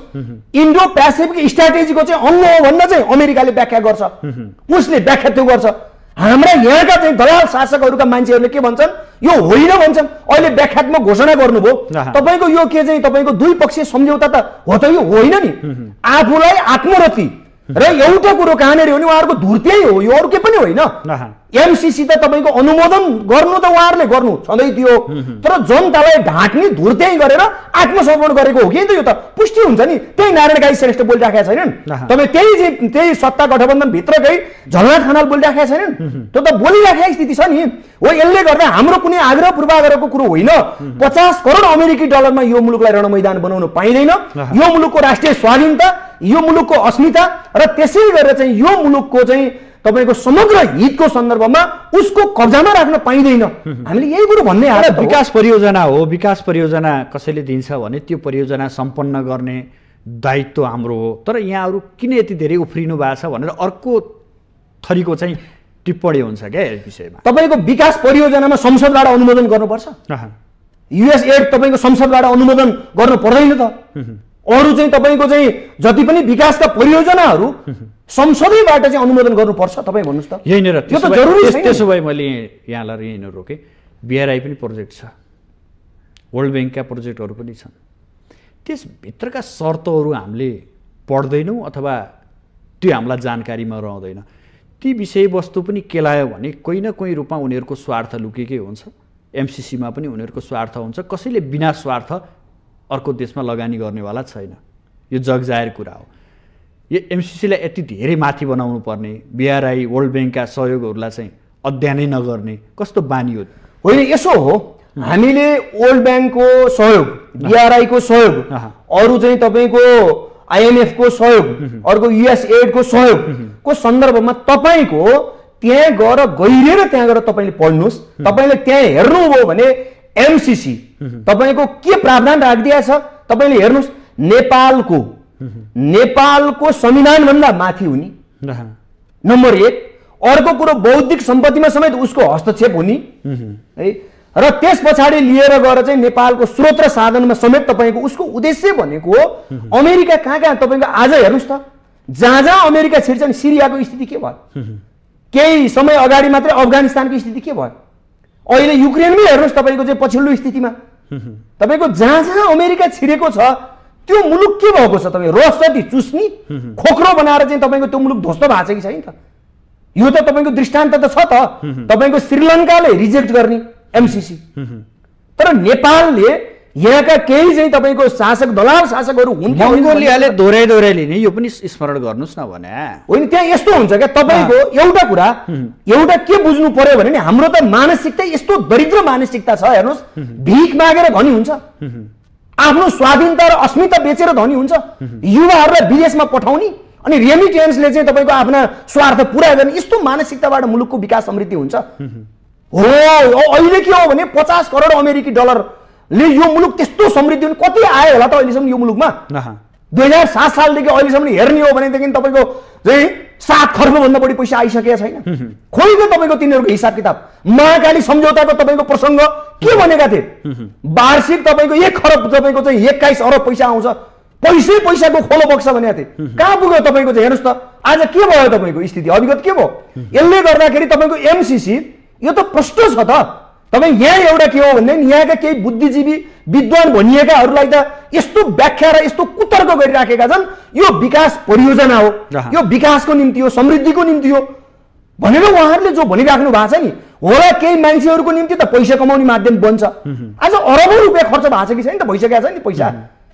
इन्डो पेसिफिक स्ट्राटेजीको चाहिँ अङ्ग हो भनेर चाहिँ अमेरिकाले व्याख्या गर्छ, उसले व्याख्या त्यो गर्छ। हाम्रा यहाँका चाहिँ दलाल शासकहरूका मान्छेहरूले के भन्छन्? यो होइन भन्छन्। अहिले व्याख्यात्मक घोषणा गर्नुभयो। तपाईँको यो के चाहिँ तपाईँको 2 पक्षीय सम्झौता त हो त? यो होइन नि। आफूलाई आत्मरति र एउटा कुरो कहाँनिर हो नि उहाँहरूको धुर्त्यै हो, यो अरू के पनि होइन। एमसीसी त तपाईँको अनुमोदन गर्नु त उहाँहरूले गर्नु छँदै थियो, तर जनतालाई ढाँट्ने धुर्त्यै गरेर आत्मसमर्पण गरेको हो कि त यो त पुष्टि हुन्छ नि। त्यही नारायण काजी श्रेष्ठ बोलिराखेका छैनन्, तपाईँ त्यही सत्ता गठबन्धन भित्रकै झलनाथ खनाल बोलिराखेका छैनन्, त्यो त बोलिराखेको स्थिति छ नि। हो यसले गर्दा हाम्रो कुनै आग्रह पूर्वाग्रहको कुरो होइन। 50 करोड अमेरिकी डलरमा यो मुलुकलाई रणमैदान बनाउन पाइँदैन। यो मुलुकको राष्ट्रिय स्वाधीनता, यो मुलुकको अस्मिता र त्यसै गरेर चाहिँ यो मुलुकको चाहिँ तपाईको समग्र हितको सन्दर्भमा उसको कब्जामा राख्न पाइँदैन। हामीले यही कुरो भन्ने आएर विकास परियोजना हो, विकास परियोजना कसैले दिन्छ भने त्यो परियोजना सम्पन्न गर्ने दायित्व हाम्रो हो। तर यहाँहरू किन यति धेरै उफ्रिनु भएको छ भनेर अर्को थरीको चाहिँ टिप्पणी हुन्छ क्या यस विषयमा। तपाईँको विकास परियोजनामा संसदबाट अनुमोदन गर्नुपर्छ। युएस एड तपाईँको संसदबाट अनुमोदन गर्नु पर्दैन त। अरू चाहिँ तपाईँको चाहिँ जति पनि विकासका परियोजनाहरू संसदैबाट चाहिँ अनुमोदन गर्नुपर्छ। तपाईँ भन्नुहोस् त, यहीँनिर त्यो त जरुरी छैन। त्यसो भए मैले यहाँलाई यहीँनिर रोकेँ। बिआरआई पनि प्रोजेक्ट छ, वर्ल्ड ब्याङ्कका प्रोजेक्टहरू पनि छन्। त्यसभित्रका शर्तहरू हामीले पढ्दैनौँ अथवा त्यो हामीलाई जानकारीमा रहँदैन। ती विषयवस्तु पनि केलायो भने कोही न कोही रूपमा उनीहरूको स्वार्थ लुकेकै हुन्छ। एमसीसीमा पनि उनीहरूको स्वार्थ हुन्छ। कसैले बिना स्वार्थ अर्को देशमा लगानी गर्नेवाला छैन, यो जगजाहेर कुरा हो। यो एमसीसीलाई यति धेरै माथि बनाउनु पर्ने, बिआरआई वर्ल्ड ब्याङ्कका सहयोगहरूलाई चाहिँ अध्ययनै नगर्ने कस्तो बानी हो? होइन, यसो हो, हामीले वर्ल्ड ब्याङ्कको सहयोग, बिआरआईको सहयोग, अरू चाहिँ तपाईँको आइएमएफको सहयोग, अर्को युएस एडको सहयोगको सन्दर्भमा तपाईँको त्यहाँ गएर गहिरेर त्यहाँ गएर तपाईँले पढ्नुहोस्। तपाईँले त्यहाँ हेर्नुभयो भने एमसीसी तपाईँको के प्रावधान राखिदिएको छ तपाईँले हेर्नुहोस्। नेपालको संविधानभन्दा माथि हुने नम्बर 1। अर्को कुरो बौद्धिक सम्पत्तिमा समेत उसको हस्तक्षेप हुने है। र त्यस पछाडि लिएर गएर चाहिँ नेपालको स्रोत र साधनमा समेत तपाईँको उसको उद्देश्य भनेको अमेरिका कहाँ तपाईँको आज हेर्नुहोस् त, जहाँ जहाँ अमेरिका छिर्छन् सिरियाको स्थिति के भयो, केही समय अगाडि मात्रै अफगानिस्तानको स्थिति के भयो, अहिले युक्रेनमै हेर्नुहोस् तपाईँको चाहिँ पछिल्लो स्थितिमा तपाईँको जहाँ जहाँ अमेरिका छिरेको छ त्यो मुलुक के भएको छ, तपाईँ रस जति चुस्नी खोक्रो बनाएर चाहिँ तपाईँको त्यो मुलुक ध्वस्त भएको छ कि छैन त? यो त तपाईँको दृष्टान्त त छ त। तपाईँको श्रीलङ्काले रिजेक्ट गर्ने एमसीसी, तर नेपालले यहाँका केही चाहिँ तपाईँको शासक दलाल शासकहरू हुन्थ्यो, मङ्गोलियाले दोहोऱ्याइ लिने, यो पनि स्मरण गर्नुहोस् न भने होइन। त्यहाँ यस्तो हुन्छ क्या तपाईँको एउटा कुरा, एउटा के बुझ्नु पर्यो भने नि हाम्रो त मानसिकता यस्तो दरिद्र मानसिकता छ। हेर्नुहोस्, भिख मागेर धनी हुन्छ, आफ्नो स्वाधीनता र अस्मिता बेचेर धनी हुन्छ, युवाहरूलाई विदेशमा पठाउने अनि रेमिटेन्सले चाहिँ तपाईँको आफ्ना स्वार्थ पुरा गर्ने, यस्तो मानसिकताबाट मुलुकको विकास समृद्धि हुन्छ। हो अहिले के हो भने 50 करोड अमेरिकी डलरले यो मुलुक त्यस्तो समृद्धि हुने कति आयो होला त अहिलेसम्म यो मुलुकमा? 2007 सालदेखि अहिलेसम्म हेर्ने हो भनेदेखि तपाईँको चाहिँ 7 खर्बभन्दा बढी पैसा आइसकेको छैन। खोइ त तपाईँको तिनीहरूको हिसाब किताब। महाकाली सम्झौताको तपाईँको प्रसङ्ग के भनेका थिए? वार्षिक तपाईँको 1 खरब तपाईँको चाहिँ 21 अरब पैसा आउँछ, पैसाको खोलो बक्स भनेको थिए। कहाँ पुग्यो तपाईँको चाहिँ हेर्नुहोस् त, आज के भयो तपाईँको स्थिति, अभिगत के भयो? यसले गर्दाखेरि तपाईँको एमसीसी यो त प्रष्ट छ त। तपाईँ यहाँ एउटा के हो भने यहाँका केही बुद्धिजीवी विद्वान भनिएकाहरूलाई त यस्तो व्याख्या र यस्तो कुतर्क गरिराखेका छन्, यो विकास परियोजना हो, यो विकासको निम्ति हो, समृद्धिको निम्ति हो भनेर उहाँहरूले जो भनिराख्नु भएको छ नि, होला केही मान्छेहरूको निम्ति त पैसा कमाउने माध्यम बन्छ। आज अरबौँ रुपियाँ खर्च भएको छ कि छैन त, भइसकेको छ नि पैसा,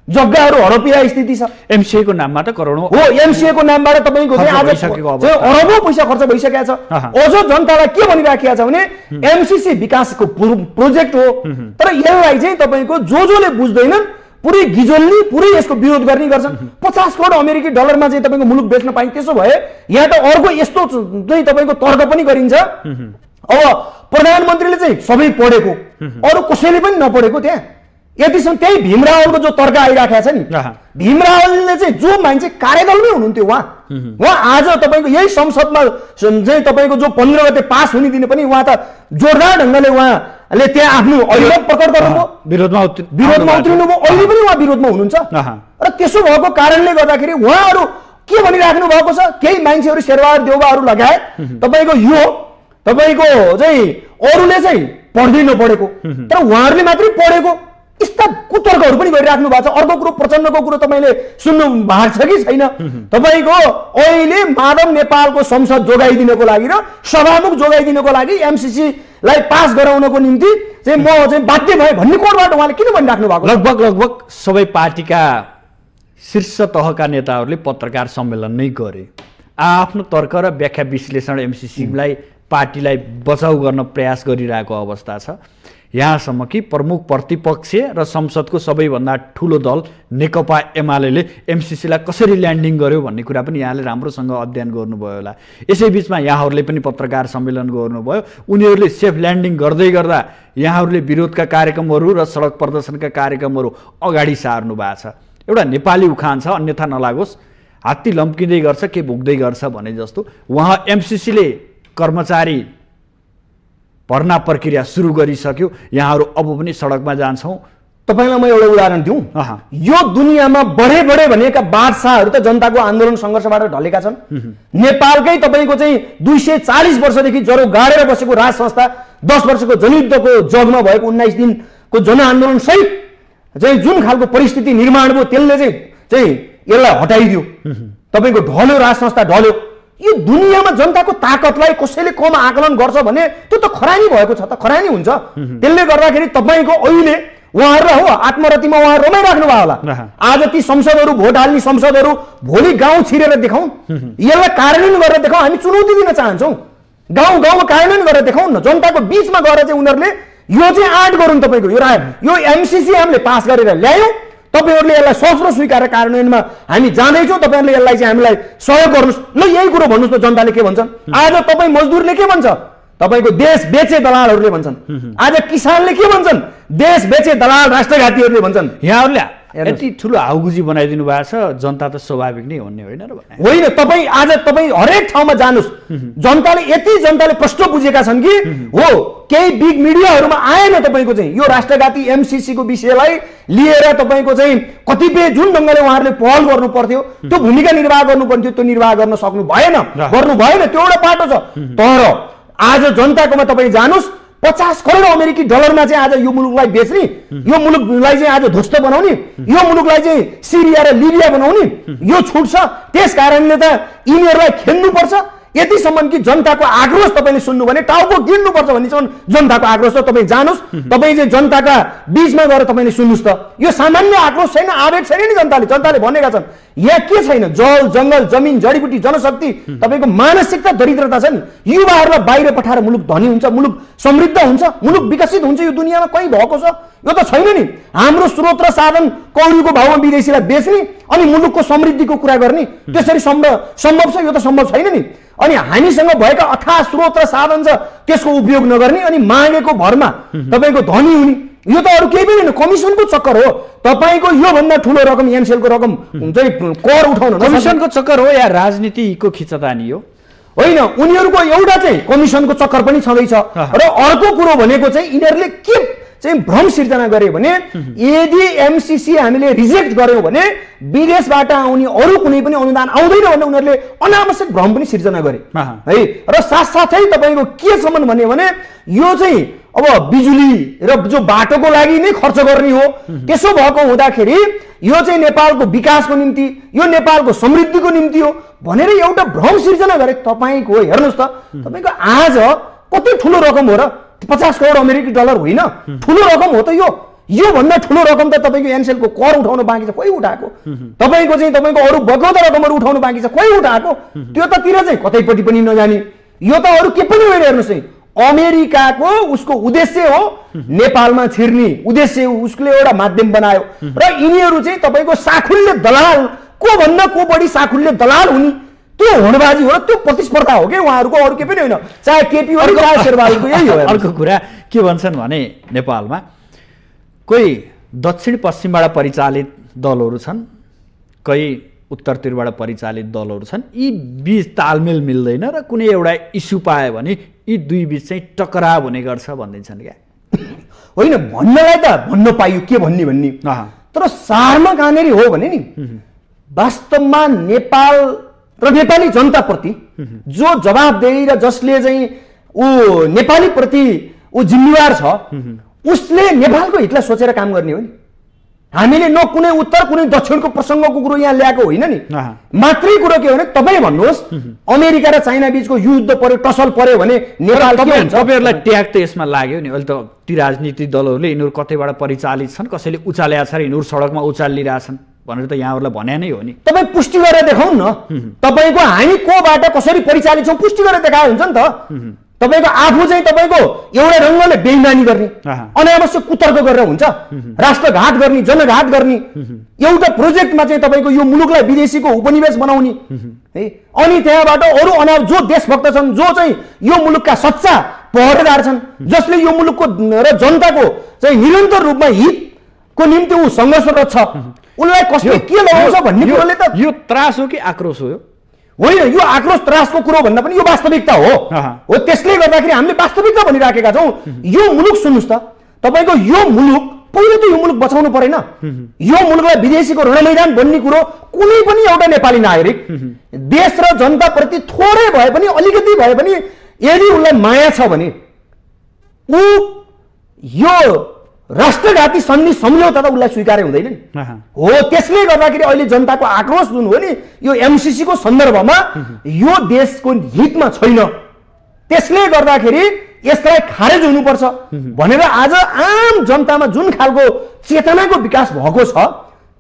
जग्गाहरू हडपिया स्थिति छ। एमसीएको नाममा त करोडौं हो, एमसीएको नामबाट तपाईँको आज अरबौँ पैसा खर्च भइसकेको छ। अझ जनतालाई के भनिराखेको छ भने एमसीसी विकासको प्रोजेक्ट हो, तर यसलाई चाहिँ तपाईँको जसले बुझ्दैनन् पुरै गिजोल्ने, पुरै यसको विरोध गर्ने गर्छन्। 50 करोड अमेरिकी डलरमा चाहिँ तपाईँको मुलुक बेच्न पाइन्छ। त्यसो भए यहाँ त अर्को यस्तो चाहिँ तपाईँको तर्क पनि गरिन्छ, अब प्रधानमन्त्रीले चाहिँ सबै पढेको, अरू कसैले पनि नपढेको। त्यहाँ यतिसम्म त्यही भीम रावलको जो तर्क आइराखेको छ नि, भीम रावलले चाहिँ जो मान्छे कार्यदलमै हुनुहुन्थ्यो उहाँ आज तपाईँको यही संसदमा चाहिँ तपाईँको जो 15 गते पास हुने दिन पनि उहाँ त जोरदार ढङ्गले उहाँले त्यहाँ आफ्नो अभियोग प्रकट गर्नुभयो, विरोधमा उत्रिनुभयो। अहिले पनि उहाँ विरोधमा हुनुहुन्छ र त्यसो भएको कारणले गर्दाखेरि उहाँहरू के भनिराख्नु भएको छ, केही मान्छेहरू शेरबहादुर देउवाहरू लगायत तपाईँको यो तपाईँको चाहिँ अरूले चाहिँ पढ्दै नपढेको, तर उहाँहरूले मात्रै पढेको, यस्ता कुतर्कहरू पनि गरिराख्नु भएको छ। अर्को कुरो प्रचण्डको कुरो तपाईँले सुन्नु भएको छ कि छैन? तपाईँको अहिले माधव नेपालको संसद जोगाइदिनको लागि र सभामुख जोगाइदिनको लागि एमसीसीलाई पास गराउनको निम्ति चाहिँ म चाहिँ बाध्य भए भन्ने कोडबाट उहाँले किन भनिराख्नु भएको? लगभग सबै पार्टीका शीर्ष तहका नेताहरूले पत्रकार सम्मेलन नै गरे। आफ्नो तर्क र व्याख्या विश्लेषण एमसीसीलाई पार्टीलाई बचाउ गर्न प्रयास गरिरहेको अवस्था छ। यहाँसम्म कि प्रमुख प्रतिपक्ष र संसदको सबैभन्दा ठुलो दल नेकपा एमाले एमसीसीलाई कसरी ल्यान्डिङ गर्यो भन्ने कुरा पनि यहाँले राम्रोसँग अध्ययन गर्नुभयो होला। यसै बिचमा यहाँहरूले पनि पत्रकार सम्मेलन गर्नुभयो। उनीहरूले सेफ ल्यान्डिङ गर्दै गर्दा यहाँहरूले विरोधका कार्यक्रमहरू र सडक प्रदर्शनका कार्यक्रमहरू अगाडि सार्नु भएको छ। एउटा नेपाली उखान छ, अन्यथा नलागोस्, हात्ती लम्किँदै गर्छ के भुक्दै गर्छ भने जस्तो उहाँ एमसीसीले कर्मचारी भर्ना प्रक्रिया सुरु गरिसक्यो। यहाँहरू अब पनि सडकमा जान्छौँ। तपाईँलाई म एउटा उदाहरण दिउँ। यो दुनियाँमा बढे भनेका बादशाहहरू त जनताको आन्दोलन सङ्घर्षबाट ढलेका छन्। नेपालकै तपाईँको चाहिँ 240 वर्षदेखि जरो गाडेर बसेको राज संस्था 10 वर्षको जनयुद्धको जगमा भएको 19 दिनको जनआन्दोलन सहित चाहिँ जुन खालको परिस्थिति निर्माण भयो त्यसले चाहिँ यसलाई हटाइदियो। तपाईँको ढल्यो, राज संस्था ढल्यो। यो दुनियाँमा जनताको ताकतलाई कसैले कम आकलन गर्छ भने त्यो त खरानी भएको छ, त खरानी हुन्छ। त्यसले गर्दाखेरि तपाईँको अहिले उहाँहरूलाई हो आत्मरतिमा उहाँहरू रमाइराख्नु भयो होला। आज ती संसदहरू, भोट हाल्ने संसदहरू भोलि गाउँ छिरेर देखाउँ, यसलाई कार्यान्वयन गरेर देखाउँ। हामी चुनौती दिन चाहन्छौँ। गाउँमा कार्यान्वयन गरेर देखाउँ न। जनताको बिचमा गएर चाहिँ उनीहरूले यो चाहिँ आँट गरौँ। तपाईँको यो एमसीसी हामीले पास गरेर ल्यायौँ, तपाईहरुले यसलाई सोच र स्वीकार कार्यान्वयनमा हामी जाँदैछौँ, तपाईहरुले यसलाई चाहिँ हामीलाई सहयोग गर्नुस्। ल यही कुरो भन्नुस् न, जनताले के भन्छन्? आज तपाई मजदुरले के भन्छ? तपाईको देश बेचे दलालहरूले भन्छन्। आज किसानले के भन्छन्? देश बेचे दलाल राष्ट्रघातीहरूले भन्छन्। यहाँहरूले यति ठुलो हाउगुजी बनाइदिनु भएको छ, जनता त स्वाभाविक नै हुने होइन र भने होइन। तपाईँ आज तपाईँ हरेक ठाउँमा जानुस्, जनताले प्रश्न बुझेका छन् कि हो केही बिग मिडियाहरूमा आएन तपाईँको चाहिँ यो राष्ट्रघाती एमसीसी को विषयलाई लिएर तपाईँको चाहिँ कतिपय जुन ढङ्गले उहाँहरूले पहल गर्नु पर्थ्यो, त्यो भूमिका निर्वाह गर्नु पर्थ्यो, त्यो निर्वाह गर्न सक्नु भएन, त्यो एउटा पाटो छ। तर आज जनताकोमा तपाईँ जानुस्, 50 करोड अमेरिकी डलरमा चाहिँ आज यो मुलुकलाई बेच्ने, यो मुलुकलाई चाहिँ आज ध्वस्त बनाउने, यो मुलुकलाई चाहिँ सिरिया र लिबिया बनाउने यो छुट छ। त्यस कारणले त यिनीहरूलाई खेल्नुपर्छ। यतिसम्म कि जनताको आक्रोश तपाईँले सुन्नु भने टाउको गिर्नुपर्छ भन्नेसम्म जनताको आक्रोश छ। तपाईँ जानुस्, तपाईँ चाहिँ जनताका बीचमा गएर तपाईँले सुन्नुहोस् त। यो सामान्य आक्रोश छैन, आवेग छैन नि। जनताले भनेका छन् यहाँ के छैन? जल जङ्गल जमिन जडीबुटी जनशक्ति, तपाईँको मानसिकता दरिद्रता छ नि। युवाहरूलाई बाहिर पठाएर मुलुक धनी हुन्छ, मुलुक समृद्ध हुन्छ, मुलुक विकसित हुन्छ, यो दुनियाँमा कहीँ भएको छ? यो त छैन नि। हाम्रो स्रोत र साधन कौडीको भावमा विदेशीलाई बेच्ने अनि मुलुकको समृद्धिको कुरा गर्ने त्यसरी सम्भव छ? यो त सम्भव छैन नि। अनि हामीसँग भएका अथाह स्रोत र साधन छ, त्यसको उपयोग नगर्ने अनि मागेको भरमा तपाईँको धनी हुने, यो त अरू केही पनि होइन, कमिसनको चक्कर हो। तपाईँको योभन्दा ठुलो रकम एनसेलको रकम चाहिँ कर उठाउन कमिसनको चक्कर हो या राजनीतिको खिचतानी हो? होइन, उनीहरूको एउटा चाहिँ कमिसनको चक्कर पनि छँदैछ। र अर्को कुरो भनेको चाहिँ यिनीहरूले के चाहिँ भ्रम सिर्जना गरे भने यदि एमसीसी हामीले रिजेक्ट गर्यौं भने विदेशबाट आउने अरू कुनै पनि अनुदान आउँदैन भन्ने उनीहरूले अनावश्यक भ्रम पनि सिर्जना गरे है। र साथसाथै तपाईको के सम्बन्ध भन्ने भने यो चाहिँ अब बिजुली र जो बाटोको लागि नै खर्च गर्ने हो। त्यसो भएको हुँदाखेरि यो चाहिँ नेपालको विकासको निम्ति, यो नेपालको समृद्धिको निम्ति हो भनेर एउटा भ्रम सिर्जना गरे। तपाईको हेर्नुस् त, तपाईको आज कति ठुलो रकम हो र? 50 करोड अमेरिकी डलर होइन, ठुलो रकम हो त यो। यो भन्दा ठुलो रकम त तपाईको एनसेलको कर उठाउन बाँकी छ, कोही उठाएको? तपाईको चाहिँ तपाईको अरू बगौता रकमहरू उठाउन बाँकी छ, कोही उठाएको? त्यो त तिर चाहिँ कतैपट्टि पनि नजाने। यो त अरू के पनि होइन। हेर्नुस् है, अमेरिकाको उसको उद्देश्य हो नेपालमा छिर्ने उद्देश्य, उसले एउटा माध्यम बनायो र यिनीहरू चाहिँ तपाईको साखुल्य दलाल, को भन्दा को बढी साखुल्य दलाल हुने त्यो हुँडबाजी हो, त्यो प्रतिस्पर्धा हो कि उहाँहरूको, अरू के पनि होइन। चाहे केपी हो चाहे शेरबहादुरको यही हो। अर्को कुरा के भन्छन् भने नेपालमा कोही दक्षिण पश्चिमबाट परिचालित दलहरू छन्, कोही उत्तरतिरबाट परिचालित दलहरू छन्। यी बीच तालमेल मिल्दैन र कुनै एउटा इस्यु पायो भने यी दुई बीच चाहिँ टकराव हुने गर्छ भन्दैछन् क्या। होइन, भन्नलाई त भन्न पाइयो के भन्ने, तर सारमा कहाँनेरि हो भने नि वास्तवमा नेपाल र नेपाली जनताप्रति जो जवाबदेही र जसले चाहिँ ऊ नेपाली प्रति ऊ जिम्मेवार छ, उसले नेपालको हितलाई सोचेर काम गर्ने हो नि। हामीले न कुनै उत्तर कुनै दक्षिणको प्रसङ्गको कुरो यहाँ ल्याएको होइन नि। मात्रै कुरो के हो भने तपाईँ भन्नुहोस् अमेरिका र चाइना बीचको युद्ध पर्यो टसल पर्यो भने नेपाल के हुन्छ? तपाईँहरूलाई ट्याग त यसमा लाग्यो नि। अहिले त ती राजनीतिक दलहरूले यिनीहरू कतैबाट परिचालित छन्, कसैले उचालेका छ र यिनीहरू सडकमा उचालिरहेछन् भनेर त यहाँहरूलाई भने नै हो नि। तपाईँ पुष्टि गरेर देखाउनु न, तपाईँको हामी कोबाट कसरी परिचालित छौँ पुष्टि गरेर देखाए हुन्छ नि त। तपाईँको आफू चाहिँ तपाईँको एउटा रङ्गले बेइमानी गर्ने, अनावश्यक कुतर्क गरेर हुन्छ, राष्ट्रघात गर्ने, जनघात गर्ने, एउटा प्रोजेक्टमा चाहिँ तपाईँको यो मुलुकलाई विदेशीको उपनिवेश बनाउने है। अनि त्यहाँबाट अरू जो देशभक्त छन्, जो चाहिँ यो मुलुकका सच्चा पहरेदार छन्, जसले यो मुलुकको र जनताको चाहिँ निरन्तर रूपमा हितको निम्ति ऊ सङ्घर्षरत छ, उनलाई कसले के लगाउँछ भन्ने कुरोले त यो त्रास हो कि आक्रोश हो? होइन, यो आक्रोश त्रासको कुरो भन्दा पनि यो वास्तविकता हो। त्यसले गर्दाखेरि हामीले वास्तविकता भनिराखेका छौँ। यो मुलुक सुन्नुहोस् त, तपाईँको यो मुलुक पहिलो त यो मुलुक बचाउनु परेन। यो मुलुकलाई विदेशीको रणमैदान बन्ने कुरो कुनै पनि एउटा नेपाली नागरिक देश र जनताप्रति थोरै भए पनि अलिकति भए पनि यदि उसलाई माया छ भने ऊ यो राष्ट्रघाती सन्धि सम्झौता त उसलाई स्वीकार्य हुँदैन नि। हो, त्यसले गर्दाखेरि अहिले जनताको आक्रोश जुन हो नि यो एमसीसीको सन्दर्भमा यो देशको हितमा छैन, त्यसले गर्दाखेरि यसलाई खारेज हुनुपर्छ भनेर आज आम जनतामा जुन खालको चेतनाको विकास भएको छ,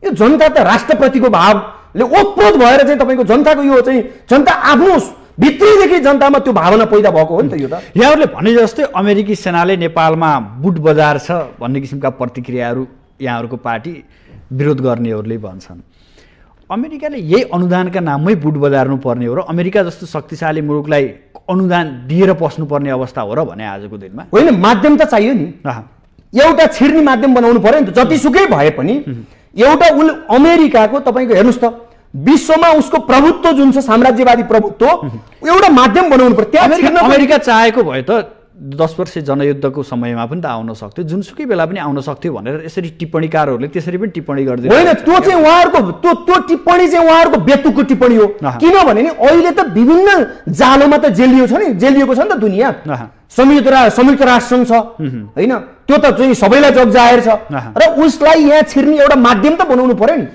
यो जनता त राष्ट्रप्रतिको भावले ओतप्रोत भएर चाहिँ तपाईँको जनताको यो चाहिँ जनता आफ्नो भित्रैदेखि जनतामा त्यो भावना पैदा भएको हो नि त। यो त यहाँहरूले भने जस्तै अमेरिकी सेनाले नेपालमा बुट बजार छ भन्ने किसिमका प्रतिक्रियाहरू यहाँहरूको पार्टी विरोध गर्नेहरूले भन्छन्। अमेरिकाले यही अनुदानका नाममै बुट बजार्नु पर्ने हो र अमेरिका जस्तो शक्तिशाली मुलुकलाई अनुदान दिएर पस्नुपर्ने अवस्था हो र भने आजको दिनमा? होइन, माध्यम त चाहियो नि, एउटा छिर्ने माध्यम बनाउनु पर्यो नि त। जतिसुकै भए पनि एउटा अमेरिकाको तपाईँको हेर्नुहोस् त विश्वमा उसको प्रभुत्व जुन छ साम्राज्यवादी प्रभुत्व एउटा माध्यम बनाउनु पर्यो। त्यहाँ अमेरिका चाहेको भए त 10 वर्ष जनयुद्धको समयमा पनि त आउन सक्थ्यो, जुनसुकै बेला पनि आउन सक्थ्यो भनेर यसरी टिप्पणीकारहरूले त्यसरी पनि टिप्पणी गर्दै होइन। त्यो चाहिँ उहाँहरूको त्यो टिप्पणी चाहिँ उहाँहरूको बेतुकको टिप्पणी हो। किनभने नि अहिले त विभिन्न जालोमा त जेलिएको छ नि त दुनियाँ। संयुक्त राष्ट्र छ होइन, त्यो त चाहिँ सबैलाई जग जाहेर छ र उसलाई यहाँ छिर्ने एउटा माध्यम त बनाउनु पर्यो नि।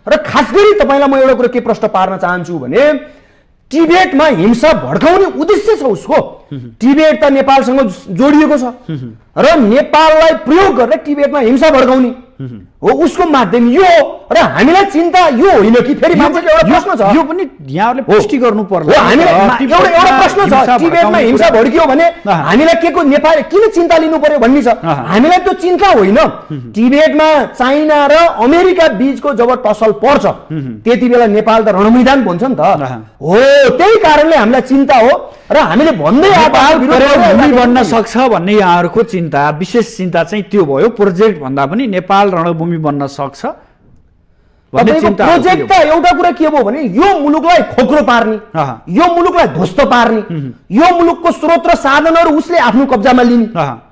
र खास गरी तपाईँलाई म एउटा कुरो के प्रश्न पार्न चाहन्छु भने टिबेटमा हिंसा भड्काउने उद्देश्य छ उसको। टिबेट त नेपालसँग जोडिएको छ र नेपाललाई प्रयोग गरेर टिबेटमा हिंसा भड्काउने हो उसको माध्यम यो हो। र हामीलाई चिन्ता यो होइन कि फेरि मान्छेको एउटा प्रश्न छ, यो पनि यहाँहरूले पुष्टि गर्नु पर्ला। एउटा प्रश्न छ, टिबेटमा हिंसा भड्कियो भने हामीलाई के को नेपाल किन चिन्ता लिनु पर्यो भन्ने छ। हामीलाई त्यो चिन्ता होइन, टिबेटमा चाइना र अमेरिका बीचको जब टसल पर्छ त्यति बेला नेपाल त रणमैदान बन्छ नि त। हो, त्यही कारणले हामीलाई चिन्ता हो र हामीले भन्दै रणभूमि बन्न सक्छ भन्ने यहाँहरूको चिन्ता, विशेष चिन्ता चाहिँ त्यो भयो। प्रोजेक्ट भन्दा पनि नेपाल रणभूमि बन्न सक्छ भन्ने चिन्ता। प्रोजेक्ट त एउटा कुरा के हो भने यो मुलुकलाई खोक्रो पार्ने, यो मुलुकलाई ध्वस्त पार्ने, यो मुलुकको स्रोत र साधनहरू उसले आफ्नो कब्जामा लिने,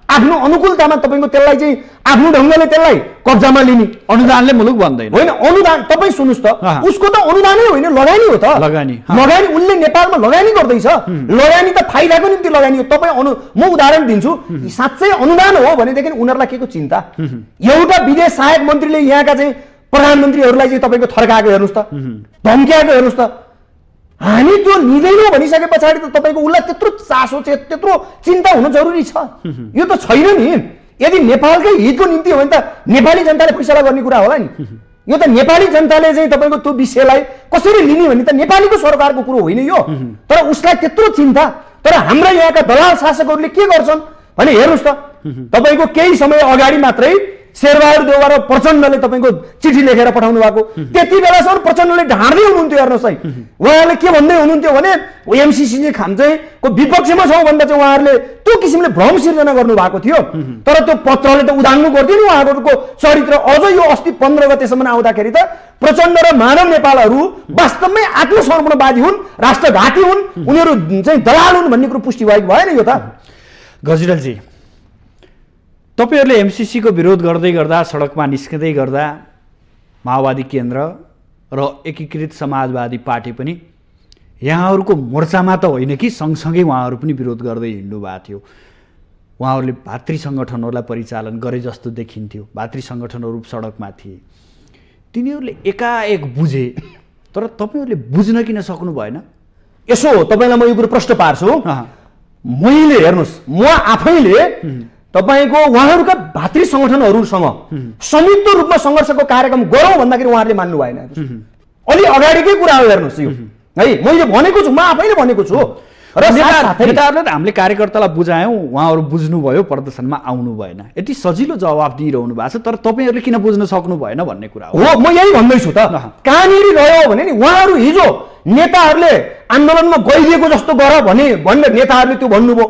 आफ्नो अनुकूलतामा तपाईँको त्यसलाई चाहिँ आफ्नो ढङ्गले त्यसलाई कब्जामा लिने। अनुदानले मुलुक बन्दैन। होइन, अनुदान तपाईँ सुन्नुहोस् त, उसको त अनुदानै होइन लगानी हो त। लगानी उसले नेपालमा लगानी गर्दैछ। लगानी त फाइदाको निम्ति लगानी हो। तपाईँ म उदाहरण दिन्छु, साँच्चै अनुदान हो भनेदेखि उनीहरूलाई के को चिन्ता? एउटा विदेश सहायक मन्त्रीले यहाँका चाहिँ प्रधानमन्त्रीहरूलाई चाहिँ तपाईँको थर्काएको हेर्नुहोस् त, धम्क्याएको हेर्नुहोस् त। हामी त्यो लिँदैनौँ भनिसके पछाडि त तपाईँको उसलाई त्यत्रो चासो चाहिँ त्यत्रो चिन्ता हुनु जरुरी छ? यो त छैन नि। यदि नेपालकै हितको निम्ति हो भने त नेपाली जनताले फैसला गर्ने कुरा होला नि। यो त नेपाली जनताले चाहिँ तपाईँको त्यो विषयलाई कसरी लिने भन्ने त नेपालीको सरकारको कुरो होइन यो। तर उसलाई त्यत्रो चिन्ता। तर हाम्रा यहाँका दलाल शासकहरूले के गर्छन् भने हेर्नुहोस् त, तपाईँको केही समय अगाडि मात्रै शेरबहादुर देउवा र प्रचण्डले तपाईँको चिठी लेखेर पठाउनु भएको, त्यति बेलासम्म प्रचण्डले ढाँड्दै हुनुहुन्थ्यो। हेर्नुहोस् है, उहाँले के भन्दै हुनुहुन्थ्यो भने एमसीसी चाहिँ को विपक्षमा छौँ भन्दा चाहिँ उहाँहरूले त्यो किसिमले भ्रम सिर्जना गर्नु भएको थियो। तर त्यो पत्रले त उदाङ्गो गरिदियो नि उहाँहरूको चरित्र। अझ यो अस्ति 15 गतेसम्म आउँदाखेरि त प्रचण्ड र मानव नेपालहरू वास्तवमै आत्मसमर्पणवादी हुन्, राष्ट्रघाती हुन्, उनीहरू चाहिँ दलाल हुन् भन्ने कुरो पुष्टि भएको भएन यो त। गजरेलजी, तपाईँहरूले एमसीसीको विरोध गर्दै गर्दा, सडकमा निस्किँदै गर्दा माओवादी केन्द्र र एकीकृत समाजवादी पार्टी पनि यहाँहरूको मोर्चामा त होइन कि सँगसँगै उहाँहरू पनि विरोध गर्दै हिँड्नु भएको थियो। उहाँहरूले भातृ सङ्गठनहरूलाई परिचालन गरे जस्तो देखिन्थ्यो। भातृ सङ्गठनहरू सडकमा थिए, तिनीहरूले एकाएक बुझे, तर तपाईँहरूले बुझ्न किन सक्नु भएन? यसो तपाईँलाई म यो कुरो प्रश्न पार्छु। मैले हेर्नुहोस्, म आफैले तपाईँको उहाँहरूका भातृ सङ्गठनहरूसँग संयुक्त रूपमा सङ्घर्षको कार्यक्रम गरौँ भन्दाखेरि उहाँहरूले मान्नु भएन। अलि अगाडिकै कुरा हो हेर्नुहोस् यो है, मैले भनेको छु, म आफैले भनेको छु। र नेताहरूले हामीले कार्यकर्तालाई बुझायौँ, उहाँहरू बुझ्नुभयो, प्रदर्शनमा आउनु भएन। यति सजिलो जवाब दिइरहनु भएको छ, तर तपाईँहरूले किन बुझ्न सक्नु भएन भन्ने कुरा हो। म यही भन्दैछु त, कहाँनिर रह्यो भने नि उहाँहरू हिजो नेताहरूले आन्दोलनमा गइदिएको जस्तो गर भनेर नेताहरूले त्यो भन्नुभयो,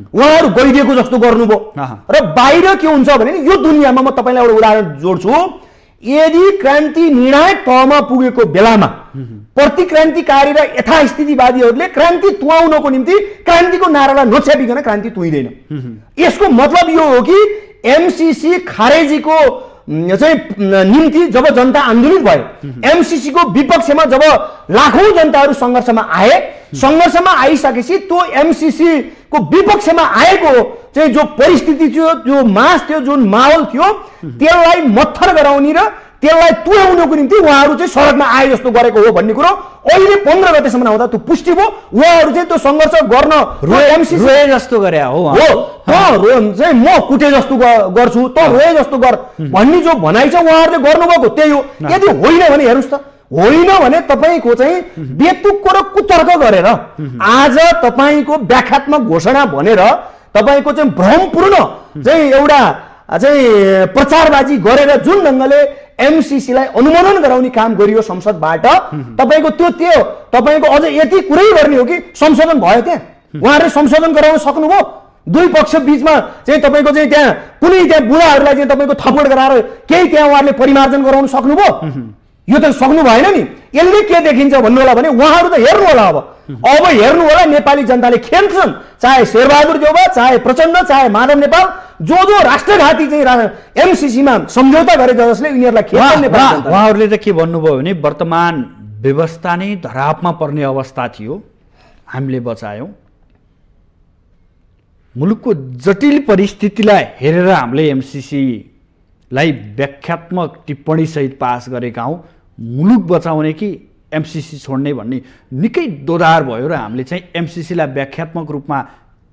उहाँहरू गइदिएको जस्तो गर्नुभयो। र बाहिर के हुन्छ भने नि यो दुनियाँमा म तपाईँलाई एउटा उदाहरण जोड्छु। यदि क्रान्ति निर्णायक तहमा पुगेको बेलामा प्रतिक्रान्तिकारी र यथास्थितिवादीहरूले क्रान्ति तुवाउनको निम्ति क्रान्तिको नारालाई नछ्यापिकन क्रान्ति तुइदैन। यसको मतलब यो हो कि एमसीसी खारेजीको चाहिँ निम्ति जब जनता आन्दोलित भयो, एमसीसीको विपक्षमा जब लाखौं जनताहरू सङ्घर्षमा आए, सङ्घर्षमा आइसकेपछि त्यो एमसीसी को विपक्षमा आएको चाहिँ जो परिस्थिति थियो, जो मास थियो, जुन माहौल थियो, त्यसलाई मत्थर गराउने र त्यसलाई तुल्याउनको निम्ति उहाँहरू चाहिँ सडकमा आए जस्तो गरेको हो भन्ने कुरो अहिले 15 गतेसम्म आउँदा त्यो पुष्टि भयो। उहाँहरू चाहिँ त्यो सङ्घर्ष गर्न एमसीसी रोए जस्तो गरे हो, चाहिँ म कुटे जस्तो गर्छु, त रोए जस्तो गर भन्ने जो भनाइ छ उहाँहरूले गर्नुभएको त्यही हो। यदि होइन भने हेर्नुहोस् त, होइन भने तपाईँको चाहिँ बेतुकको र कुतर्क गरेर आज तपाईँको व्याख्यात्मक घोषणा भनेर तपाईँको चाहिँ भ्रमपूर्ण चाहिँ एउटा चाहिँ प्रचारबाजी गरेर जुन ढङ्गले एमसीसीलाई अनुमोदन गराउने काम गरियो संसदबाट, तपाईँको त्यो तपाईँको अझ यति कुरै गर्ने हो कि संशोधन भयो, त्यहाँ उहाँहरूले संशोधन गराउन सक्नुभयो। दुई पक्ष बीचमा चाहिँ तपाईँको चाहिँ त्यहाँ कुनै त्यहाँ बुढाहरूलाई चाहिँ तपाईँको थपड गराएर केही त्यहाँ उहाँहरूले परिमार्जन गराउन सक्नुभयो? यो त सक्नु भएन नि। यसले के देखिन्छ भन्नु होला भने उहाँहरू त हेर्नु होला, अब हेर्नु होला नेपाली जनताले खेल्छन्, चाहे शेरबहादुर देउवा, चाहे प्रचण्ड, चाहे माधव नेपाल, जो राष्ट्रघाती चाहिँ एमसीसीमा सम्झौता गरे जसले यिनीहरूलाई खेल्छन्। उहाँहरूले त के भन्नुभयो भने वर्तमान व्यवस्था नै धरापमा पर्ने अवस्था थियो, हामीले बचायौँ। मुलुकको जटिल परिस्थितिलाई हेरेर हामीले एमसीसीलाई व्याख्यात्मक टिप्पणी सहित पास गरेका हौँ। मुलुक बचाउने कि एमसीसी छोड्ने भन्ने निकै दोधार भयो र हामीले चाहिँ एमसीसीलाई व्याख्यात्मक रूपमा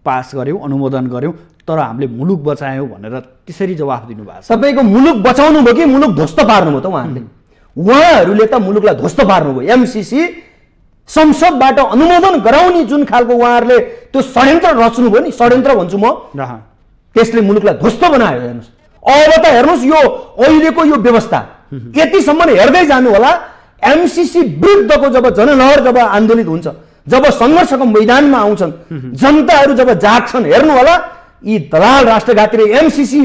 पास गर्यौँ, अनुमोदन गर्यौँ, तर हामीले मुलुक बचायौँ भनेर त्यसरी जवाफ दिनुभएको छ। तपाईँको मुलुक बचाउनु भयो कि मुलुक ध्वस्त पार्नुभयो त उहाँहरूले? उहाँहरूले त मुलुकलाई ध्वस्त पार्नुभयो। एमसीसी संसदबाट अनुमोदन गराउने जुन खालको उहाँहरूले त्यो षड्यन्त्र रच्नुभयो नि, षड्यन्त्र भन्छु म, त्यसले मुलुकलाई ध्वस्त बनायो। हेर्नुहोस् अब त हेर्नुहोस् यो अहिलेको यो व्यवस्था यतिसम्म हेर्दै जानु होला। एमसीसी विरुद्धको जब जनलहर जब आन्दोलित हुन्छ, जब सङ्घर्षको मैदानमा आउँछन्, जनताहरू जब जाग्छन्, हेर्नु होला यी दलाल राष्ट्रघाती र एमसीसी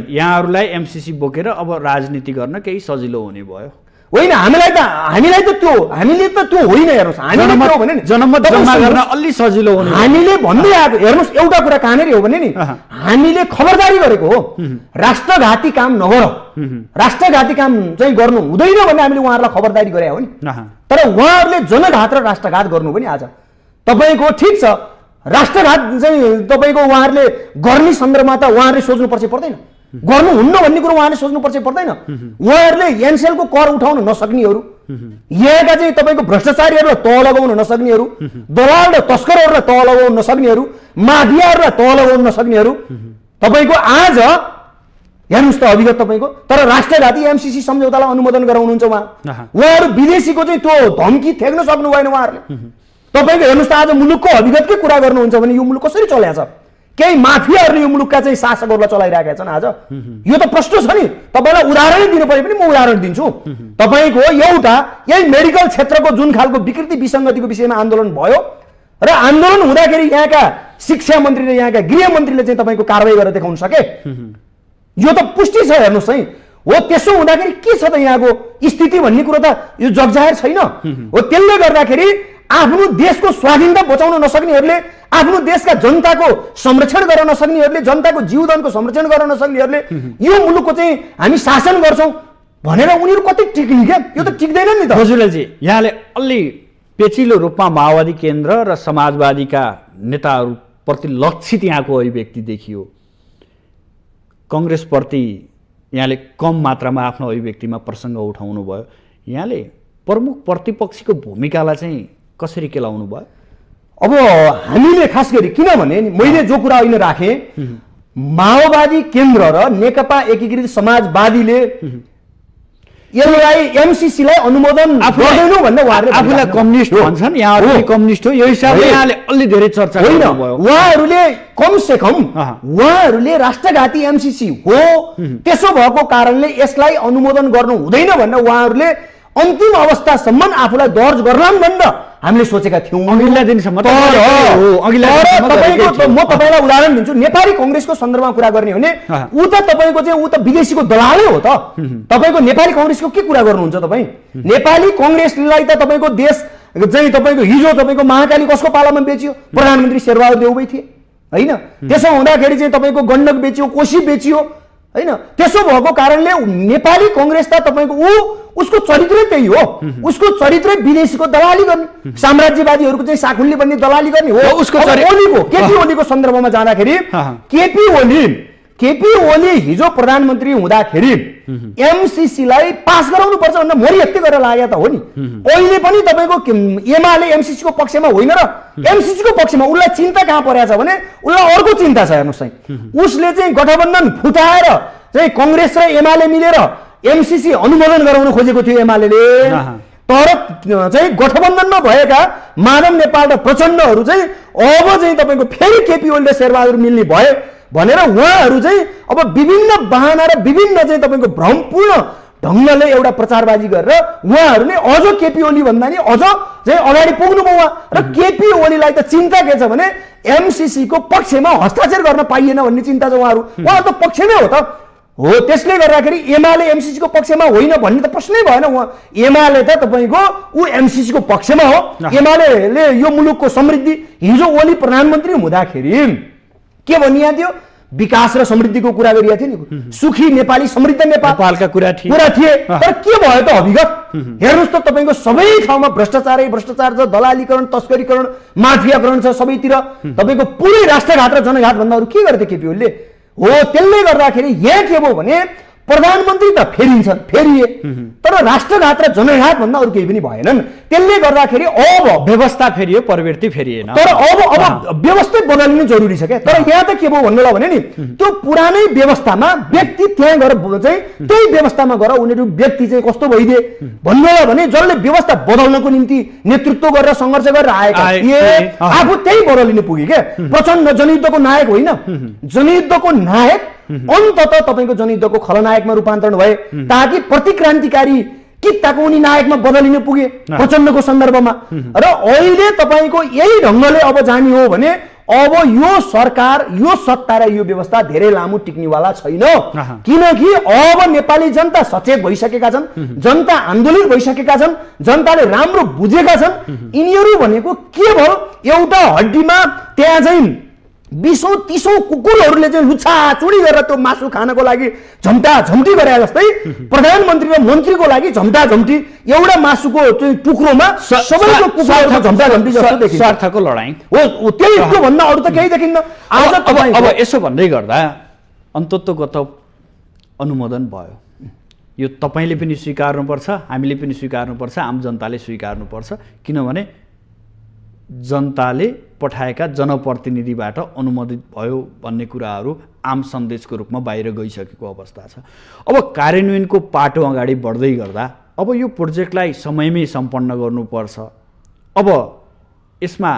यहाँहरूलाई एमसीसी बोकेर अब राजनीति गर्न केही सजिलो हुने भयो। होइन, हामीले त त्यो होइन। हेर्नुहोस् जनमत जम्मा गर्न अलि सजिलो हुने हामीले भन्दै आएको। हेर्नुहोस् एउटा कुरा कहाँनिर हो भने नि हामीले खबरदारी गरेको हो, राष्ट्रघाती काम नगर, राष्ट्रघाती काम चाहिँ गर्नु हुँदैन भन्ने हामीले उहाँहरूलाई खबरदारी गरे हो नि। तर उहाँहरूले जनघात र राष्ट्रघात गर्नु पनि आज तपाईँको ठिक छ। राष्ट्रघात चाहिँ तपाईँको उहाँहरूले गर्ने सन्दर्भमा त उहाँहरूले सोच्नुपर्छ पर्दैन, गर्नुहुन्न भन्ने कुरो उहाँले सोच्नुपर्छ पर्दैन। उहाँहरूले एनसेलको कर उठाउन नसक्नेहरू, यहाँका चाहिँ तपाईँको भ्रष्टाचारीहरूलाई तह लगाउन नसक्नेहरू, दलाल र तस्करहरूलाई तह लगाउन नसक्नेहरू, माफियाहरूलाई तह लगाउन नसक्नेहरू तपाईँको आज हेर्नुहोस् त अभिगत तपाईँको। तर राष्ट्रघाती एमसीसी सम्झौतालाई अनुमोदन गराउनुहुन्छ उहाँहरू विदेशीको चाहिँ त्यो धम्की थेक्न सक्नु भएन उहाँहरूले। तपाईँको हेर्नुहोस् त आज मुलुकको अभिगतकै कुरा गर्नुहुन्छ भने यो मुलुक कसरी चलाएको छ? केही माफियाहरूले यो मुलुकका चाहिँ शासकहरूलाई चलाइरहेका छन् आज। यो त प्रश्न छ नि। तपाईँलाई उदाहरणै दिनु पऱ्यो पनि म उदाहरण दिन्छु। तपाईँको एउटा यही मेडिकल क्षेत्रको जुन खालको विकृति विसङ्गतिको विषयमा आन्दोलन भयो र आन्दोलन हुँदाखेरि यहाँका शिक्षा मन्त्री र यहाँका गृहमन्त्रीले चाहिँ तपाईँको कारवाही गरेर देखाउन सके, यो त पुष्टि छ। हेर्नुहोस् है, हो त्यसो हुँदाखेरि के छ त यहाँको स्थिति भन्ने कुरो त यो जगजाहेर छैन हो। त्यसले गर्दाखेरि आफ्नो देशको स्वाधीनता बचाउन नसक्नेहरूले, आफ्नो देशका जनताको संरक्षण गर्न नसक्नेहरूले, जनताको जीवदानको संरक्षण गर्न नसक्नेहरूले यो मुलुकको चाहिँ हामी शासन गर्छौँ भनेर उनीहरू कति टिक्ने क्या? यो त टिक्दैन नि त। हजुरजी यहाँले अलि पेचिलो रूपमा माओवादी केन्द्र र समाजवादीका नेताहरूप्रति लक्षित यहाँको अभिव्यक्ति देखियो। कङ्ग्रेसप्रति यहाँले कम मात्रामा आफ्नो अभिव्यक्तिमा प्रसङ्ग उठाउनु भयो। यहाँले प्रमुख प्रतिपक्षीको भूमिकालाई चाहिँ कसरी केलाउनु भयो? अब हामीले खास गरी किनभने मैले जो कुरा अहिले राखेँ, माओवादी केन्द्र र नेकपा एकीकृत समाजवादीले यसलाई एमसीसीलाई अनुमोदन गर्दैनौ भन्ने उहाँहरूले आफूलाई कम्युनिस्ट भन्छन्, यहाँहरू कम्युनिस्ट हो, यो हिसाबले यहाँले अलि धेरै चर्चा गर्नुभयो। उहाँहरूले कमसे कम उहाँहरूले राष्ट्रघाती एमसीसी हो, त्यसो भएको कारणले यसलाई अनुमोदन गर्नु हुँदैन भनेर उहाँहरूले अन्तिम अवस्थासम्म आफूलाई दर्ज गर्लान् भनेर हामीले सोचेका थियौँ अघिल्ला दिनसम्म। म तपाईँलाई उदाहरण दिन्छु। नेपाली कङ्ग्रेसको सन्दर्भमा कुरा गर्ने हो भने ऊ त तपाईँको चाहिँ ऊ त विदेशीको दलालै हो त। तपाईँको नेपाली कङ्ग्रेसको के कुरा गर्नुहुन्छ तपाईँ? नेपाली कङ्ग्रेसलाई त तपाईँको देश चाहिँ तपाईँको हिजो तपाईँको महाकाली कसको पालामा बेचियो? प्रधानमन्त्री शेरबहादुर देउबै थिए होइन? त्यसो हुँदाखेरि चाहिँ तपाईँको गण्डक बेचियो, कोशी बेचियो होइन? त्यसो भएको कारणले नेपाली कङ्ग्रेस त तपाईँको उसको चरित्रै त्यही हो। उसको चरित्रै विदेशीको दलाली गर्ने, साम्राज्यवादीहरूको चाहिँ साखुल्ली बन्ने दलाली गर्ने हो। उसको केपी ओलीको सन्दर्भमा जाँदाखेरि केपी ओली हिजो प्रधानमन्त्री हुँदाखेरि एमसीसीलाई पास गराउनु पर्छ भनेर मोरिहत्ते गरेर लागेको त हो नि। अहिले पनि तपाईँको एमाले एमसीसीको पक्षमा होइन र एमसीसीको पक्षमा उसलाई चिन्ता कहाँ परेको छ भने उसलाई अर्को चिन्ता छ। हेर्नुहोस् है, उसले चाहिँ गठबन्धन फुटाएर चाहिँ कङ्ग्रेस र एमाले मिलेर एमसीसी अनुमोदन गराउन खोजेको थियो एमाले, तर चाहिँ गठबन्धनमा भएका माधव नेपाल र प्रचण्डहरू चाहिँ अब चाहिँ तपाईँको फेरि केपी ओली र शेरबहादुर मिल्ने भए भनेर उहाँहरू चाहिँ अब विभिन्न बहाना र विभिन्न चाहिँ तपाईँको भ्रमपूर्ण ढङ्गले एउटा प्रचारबाजी गरेर उहाँहरू नै अझ केपी ओली भन्दा नि अझ चाहिँ अगाडि पुग्नुभयो उहाँ। र केपी ओलीलाई त चिन्ता के छ भने एमसीसीको पक्षमा हस्ताक्षर गर्न पाइएन भन्ने चिन्ता छ उहाँहरू। उहाँ त पक्षमै हो त हो, त्यसले गर्दाखेरि एमाले एमसीसीको पक्षमा होइन भन्ने त प्रश्नै भएन। उहाँ एमाले त तपाईँको ऊ एमसीसीको पक्षमा हो। एमाले यो मुलुकको समृद्धि हिजो ओली प्रधानमन्त्री हुँदाखेरि के भनिएको थियो? विकास र समृद्धिको कुरा गरिएको थियो नि, सुखी नेपाली समृद्ध नेपालका कुरा थिए। तर के भयो त अभिगत? हेर्नुहोस् त तपाईँको सबै ठाउँमा भ्रष्टाचारै भ्रष्टाचार छ, दलालीकरण, तस्करीकरण, माफियाकरण छ सबैतिर। तपाईँको पुरै राष्ट्रघात र जनघात भन्दा अरू के गर्थे केपी ओलीले? हो, त्यसले गर्दाखेरि यहाँ के भयो भने प्रधानमन्त्री त फेरिए तर राष्ट्रघात र जनघात भन्दा अरू केही पनि भएनन्। त्यसले गर्दाखेरि अब व्यवस्था फेरियो, प्रवृत्ति फेरिएन। तर अब व्यवस्था बदलिनु जरुरी छ क्या। तर यहाँ त के भयो भन्नुलाई भने नि त्यो पुरानै व्यवस्थामा व्यक्ति त्यहाँ गएर चाहिँ त्यही व्यवस्थामा गएर उनीहरू व्यक्ति चाहिँ कस्तो भइदिए भन्नुलाई भने जसले व्यवस्था बदल्नको निम्ति नेतृत्व गरेर सङ्घर्ष गरेर आएका थिए आफू त्यही बदलिनु पुगे क्या। प्रचण्ड जनयुद्धको नायक होइन, जनयुद्धको नायक अन्ततः तपाईँको जनयुद्धको खलनायकमा रूपान्तरण भए ताकि प्रतिक्रान्तिकारी कित्ताको उनी नायकमा बदलिन पुगे प्रचण्डको सन्दर्भमा। र अहिले तपाईँको यही ढङ्गले अब जाने हो भने अब यो सरकार, यो सत्ता र यो व्यवस्था धेरै लामो टिक्नेवाला छैन। किनकि अब नेपाली जनता सचेत भइसकेका छन्, जनता आन्दोलित भइसकेका छन्, जनताले राम्रो बुझेका छन्। यिनीहरू भनेको के भयो, एउटा हड्डीमा त्यहाँ चाहिँ 20-30 कुकुरहरूले चाहिँ लुछाचुडी गरेर त्यो मासु खानको लागि झम्टा-झम्टी गरे जस्तै प्रधानमन्त्री र मन्त्रीको लागि झम्टा-झम्टी एउटा मासुको चाहिँ टुक्रोमा सबैको कुकुरहरूको झम्टा-झम्टी जस्तो देखिन्छ। स्वार्थको लडाईँ हो, त्यही त्यो भन्दा अरू त केही देखिन्न। अब यसो भन्दै गर्दा अन्ततोगत अनुमोदन भयो। यो तपाईँले पनि स्वीकार्नुपर्छ, हामीले पनि स्वीकार्नुपर्छ, आम जनताले स्वीकार्नुपर्छ। किनभने जनताले पठाएका जनप्रतिनिधिबाट अनुमोदित भयो भन्ने कुराहरू आम सन्देशको रूपमा बाहिर गइसकेको अवस्था छ। अब कार्यान्वयनको पाटो अगाडि बढ्दै गर्दा अब यो प्रोजेक्टलाई समयमै सम्पन्न गर्नुपर्छ। अब यसमा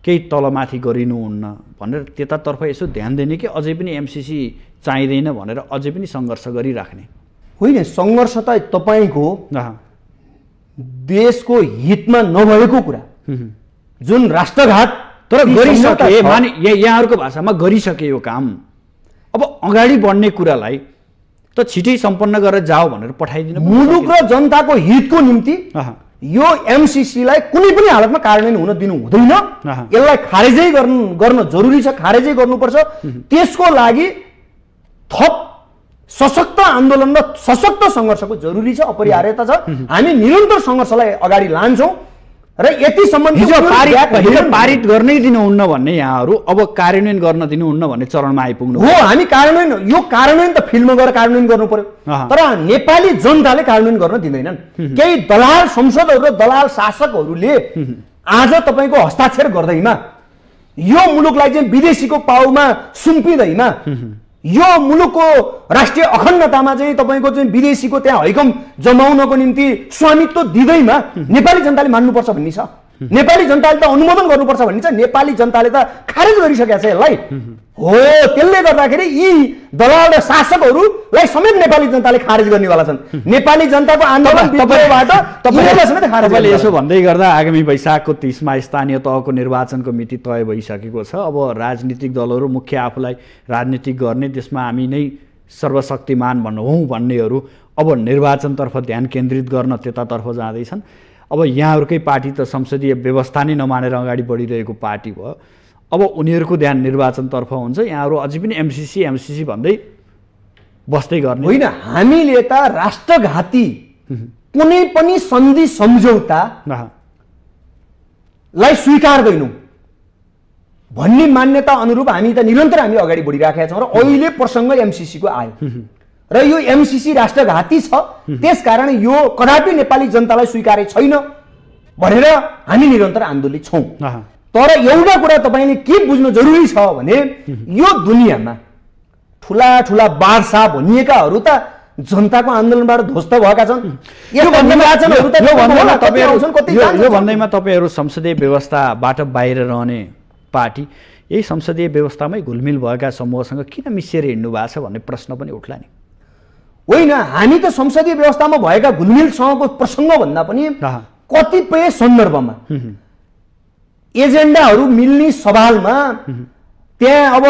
केही तलमाथि गरिनुहुन्न भनेर त्यतातर्फ यसो ध्यान दिने कि अझै पनि एमसीसी चाहिँदैन भनेर अझै पनि सङ्घर्ष गरिराख्ने? होइन, सङ्घर्ष त तपाईँको देशको हितमा नभएको कुरा जुन राष्ट्रघात तर गरिसके, माने यहाँहरूको भाषामा गरिसके यो काम। अब अगाडि बढ्ने कुरालाई त छिटै सम्पन्न गरेर जाओ भनेर पठाइदिनु। मुलुक र जनताको हितको निम्ति यो एमसीसीलाई कुनै पनि हालतमा कार्यान्वयन हुन दिनु हुँदैन। यसलाई खारेजै गर्न जरुरी छ, खारेजै गर्नुपर्छ। त्यसको लागि थप सशक्त आन्दोलन र सशक्त सङ्घर्षको जरुरी छ, अपरिहार्यता छ। हामी निरन्तर सङ्घर्षलाई अगाडि लान्छौँ। र यतिसम्म पारित गर्नै दिनुहुन्न भन्ने यहाँहरू अब कार्यान्वयन गर्न दिनुहुन्न भन्ने चरणमा आइपुग्नु हो। हामी कार्यान्वयन त फिल्डमा गएर कार्यान्वयन गर्नु पर्यो, तर नेपाली जनताले कार्यान्वयन गर्न दिँदैनन्। केही दलाल संसदहरू र दलाल शासकहरूले आज तपाईँको हस्ताक्षर गर्दैमा, यो मुलुकलाई चाहिँ विदेशीको पाउमा सुम्पिँदैमा, यो मुलुकको राष्ट्रिय अखण्डतामा चाहिँ तपाईँको चाहिँ विदेशीको त्यहाँ हैकम जमाउनको निम्ति स्वामित्व दिँदैमा नेपाली जनताले मान्नुपर्छ भन्ने छ, नेपाली जनताले त अनुमोदन गर्नुपर्छ भन्ने छ। नेपाली जनताले त खारेज गरिसकेको छ यसलाई। हो, त्यसले गर्दाखेरि यी दलाल र शासकहरूलाई समेत नेपाली जनताले खारेज गर्नेवाला छन्। नेपाली जनताको आन्दोलन तपाईँले यसो भन्दै गर्दा आगामी वैशाखको 30मा स्थानीय तहको निर्वाचनको मिति तय भइसकेको छ। अब राजनीतिक दलहरू मुख्य आफूलाई राजनीतिक गर्ने, त्यसमा हामी नै सर्वशक्तिमान हौँ भन्नेहरू अब निर्वाचनतर्फ ध्यान केन्द्रित गर्न त्यतातर्फ जाँदैछन्। अब यहाँहरूकै पार्टी त संसदीय व्यवस्था नै नमानेर अगाडि बढिरहेको पार्टी भयो। अब उनीहरूको ध्यान निर्वाचनतर्फ हुन्छ, यहाँहरू अझै पनि एमसिसी भन्दै बस्दै गर्ने होइन। हामीले त राष्ट्रघाती कुनै पनि सन्धि सम्झौतालाई स्वीकार्दैनौँ भन्ने मान्यता अनुरूप हामी त निरन्तर हामी अगाडि बढिराखेका छौँ। र अहिले प्रसङ्ग एमसिसीको आयो र यो एमसिसी राष्ट्रघाती छ, त्यसकारण यो कदापि नेपाली जनतालाई स्वीकार्य छैन भनेर हामी निरन्तर आन्दोलित छौँ। तर एउटा कुरा तपाईँले के बुझ्नु जरुरी छ भने यो दुनियाँमा ठुला ठुला बादशाह भनिएकाहरू त जनताको आन्दोलनबाट ध्वस्त भएका छन्। यो भन्दैमा तपाईँहरू संसदीय व्यवस्थाबाट बाहिर रहने पार्टी यही संसदीय व्यवस्थामै घुलमिल भएका समूहसँग किन मिसिएर हिँड्नु भएको छ भन्ने प्रश्न पनि उठ्ला नि। होइन, हामी त संसदीय व्यवस्थामा भएका घुलमिलसँगको प्रसङ्ग भन्दा पनि कतिपय सन्दर्भमा एजेन्डाहरू मिल्ने सवालमा त्यहाँ अब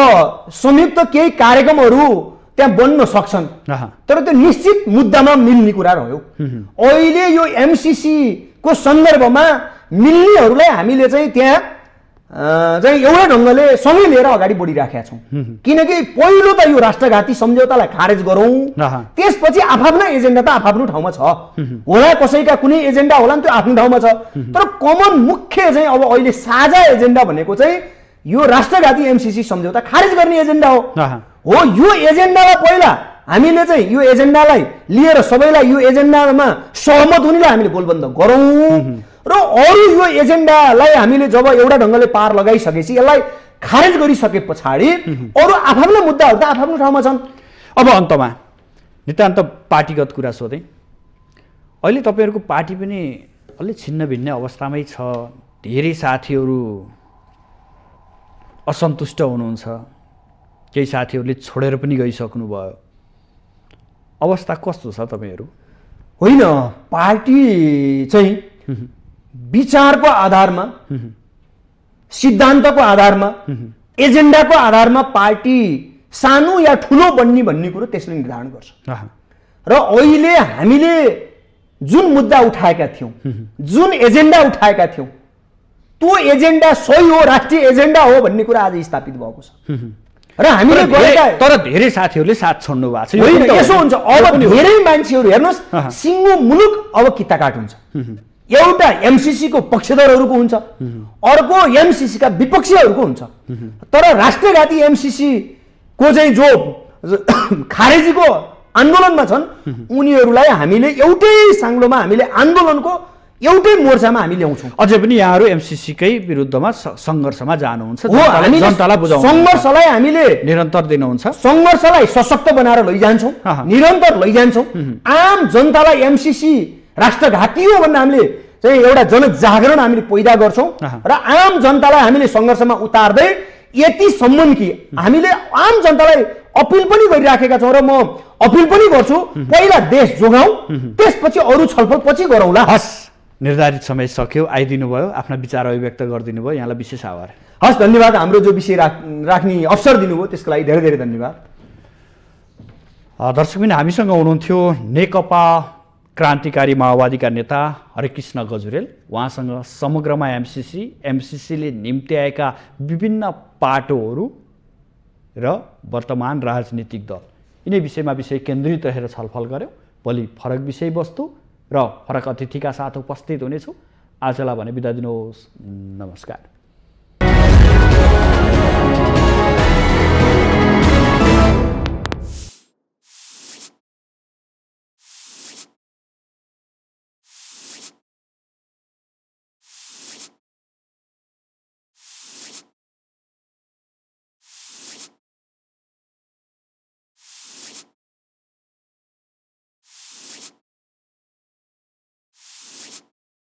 संयुक्त केही कार्यक्रमहरू त्यहाँ बन्न सक्छन्, तर त्यो निश्चित मुद्दामा मिल्ने कुरा रह्यो। अहिले यो एमसिसी को सन्दर्भमा मिल्नेहरूलाई हामीले चाहिँ त्यहाँ चाहिँ एउटा ढङ्गले सँगै लिएर अगाडि बढिराखेका छौँ। किनकि पहिलो त यो राष्ट्रघाती सम्झौतालाई खारेज गरौँ, त्यसपछि आफ्ना एजेन्डा त आफ्नो ठाउँमा छ होला, कसैका कुनै एजेन्डा होला नि त्यो आफ्नो ठाउँमा छ, तर कमन मुख्य चाहिँ अब अहिले साझा एजेन्डा भनेको चाहिँ यो राष्ट्रघाती एमसिसी सम्झौता खारेज गर्ने एजेन्डा हो। यो एजेन्डालाई पहिला हामीले चाहिँ यो एजेन्डालाई लिएर सबैलाई यो एजेन्डामा सहमत हुनेलाई हामीले गोलबन्द गरौँ र अरू यो एजेन्डालाई हामीले जब एउटा ढङ्गले पार लगाइसकेपछि यसलाई खारेज गरिसके पछाडि अरू आफ्ना मुद्दाहरू त आफ्नो ठाउँमा छन्। अब अन्तमा नितान्त पार्टीगत कुरा सोधेँ, अहिले तपाईँहरूको पार्टी पनि अलि छिन्न भिन्न अवस्थामै छ, धेरै साथीहरू असन्तुष्ट हुनुहुन्छ, केही साथीहरूले छोडेर पनि गइसक्नुभयो, अवस्था कस्तो छ तपाईँहरू? होइन, पार्टी चाहिँ विचारको आधारमा, सिद्धान्तको आधारमा, एजेन्डाको आधारमा पार्टी सानो या ठुलो बन्ने भन्ने कुरो त्यसले निर्धारण गर्छ। र अहिले हामीले जुन मुद्दा उठाएका थियौँ, जुन एजेन्डा उठाएका थियौँ, त्यो एजेन्डा सही हो, राष्ट्रिय एजेन्डा हो भन्ने कुरा आज स्थापित भएको छ। र हामीले तर धेरै साथीहरूले साथ छोड्नु भएको छ। होइन, यसो हुन्छ, अब धेरै मान्छेहरू हेर्नुहोस्, सिङ्गो मुलुक अब किताकाट हुन्छ। एउटा एमसिसी को पक्षधरहरूको हुन्छ, अर्को एमसिसी का विपक्षीहरूको हुन्छ, तर राष्ट्रघाती एमसिसी को चाहिँ जो खारेजीको आन्दोलनमा छन् उनीहरूलाई हामीले एउटै साङ्लोमा हामीले आन्दोलनको एउटै मोर्चामा हामी ल्याउँछौँ। अझै पनि यहाँहरू एमसिसी कै विरुद्धमा सङ्घर्षमा जानुहुन्छ, जनतालाई बुझाउनु, सङ्घर्षलाई हामीले निरन्तर दिनुहुन्छ, सङ्घर्षलाई सशक्त बनाएर लैजान्छौँ, निरन्तर लैजान्छौँ। आम जनतालाई एमसिसी राष्ट्रघाती हो भन्ने हामीले चाहिँ एउटा जनजागरण हामीले पैदा गर्छौँ र आम जनतालाई हामीले सङ्घर्षमा उतार्दै यतिसम्म कि हामीले आम जनतालाई अपिल पनि गरिराखेका छौँ र म अपिल पनि गर्छु, पहिला देश जोगाउँ, त्यसपछि अरू छलफल पछि गरौँला। हस्, निर्धारित समय सक्यो, आइदिनु भयो, आफ्ना विचार अभिव्यक्त गरिदिनु भयो, यहाँलाई विशेष आभार। हस्, धन्यवाद। हाम्रो जो विषय राख्ने अवसर दिनुभयो त्यसको लागि धेरै धेरै धन्यवाद। दर्शक पनि हामीसँग हुनुहुन्थ्यो नेकपा क्रान्तिकारी माओवादीका नेता हरेकृष्ण गजुरेल। उहाँसँग समग्रमा एमसिसीले निम्त्याएका विभिन्न पाटोहरू र वर्तमान राजनीतिक दल यिनै विषय केन्द्रित रहेर छलफल गऱ्यौँ। भोलि फरक विषयवस्तु र फरक अतिथिका साथ उपस्थित हुनेछु। आजलाई भने बिदा दिनुहोस्, नमस्कार।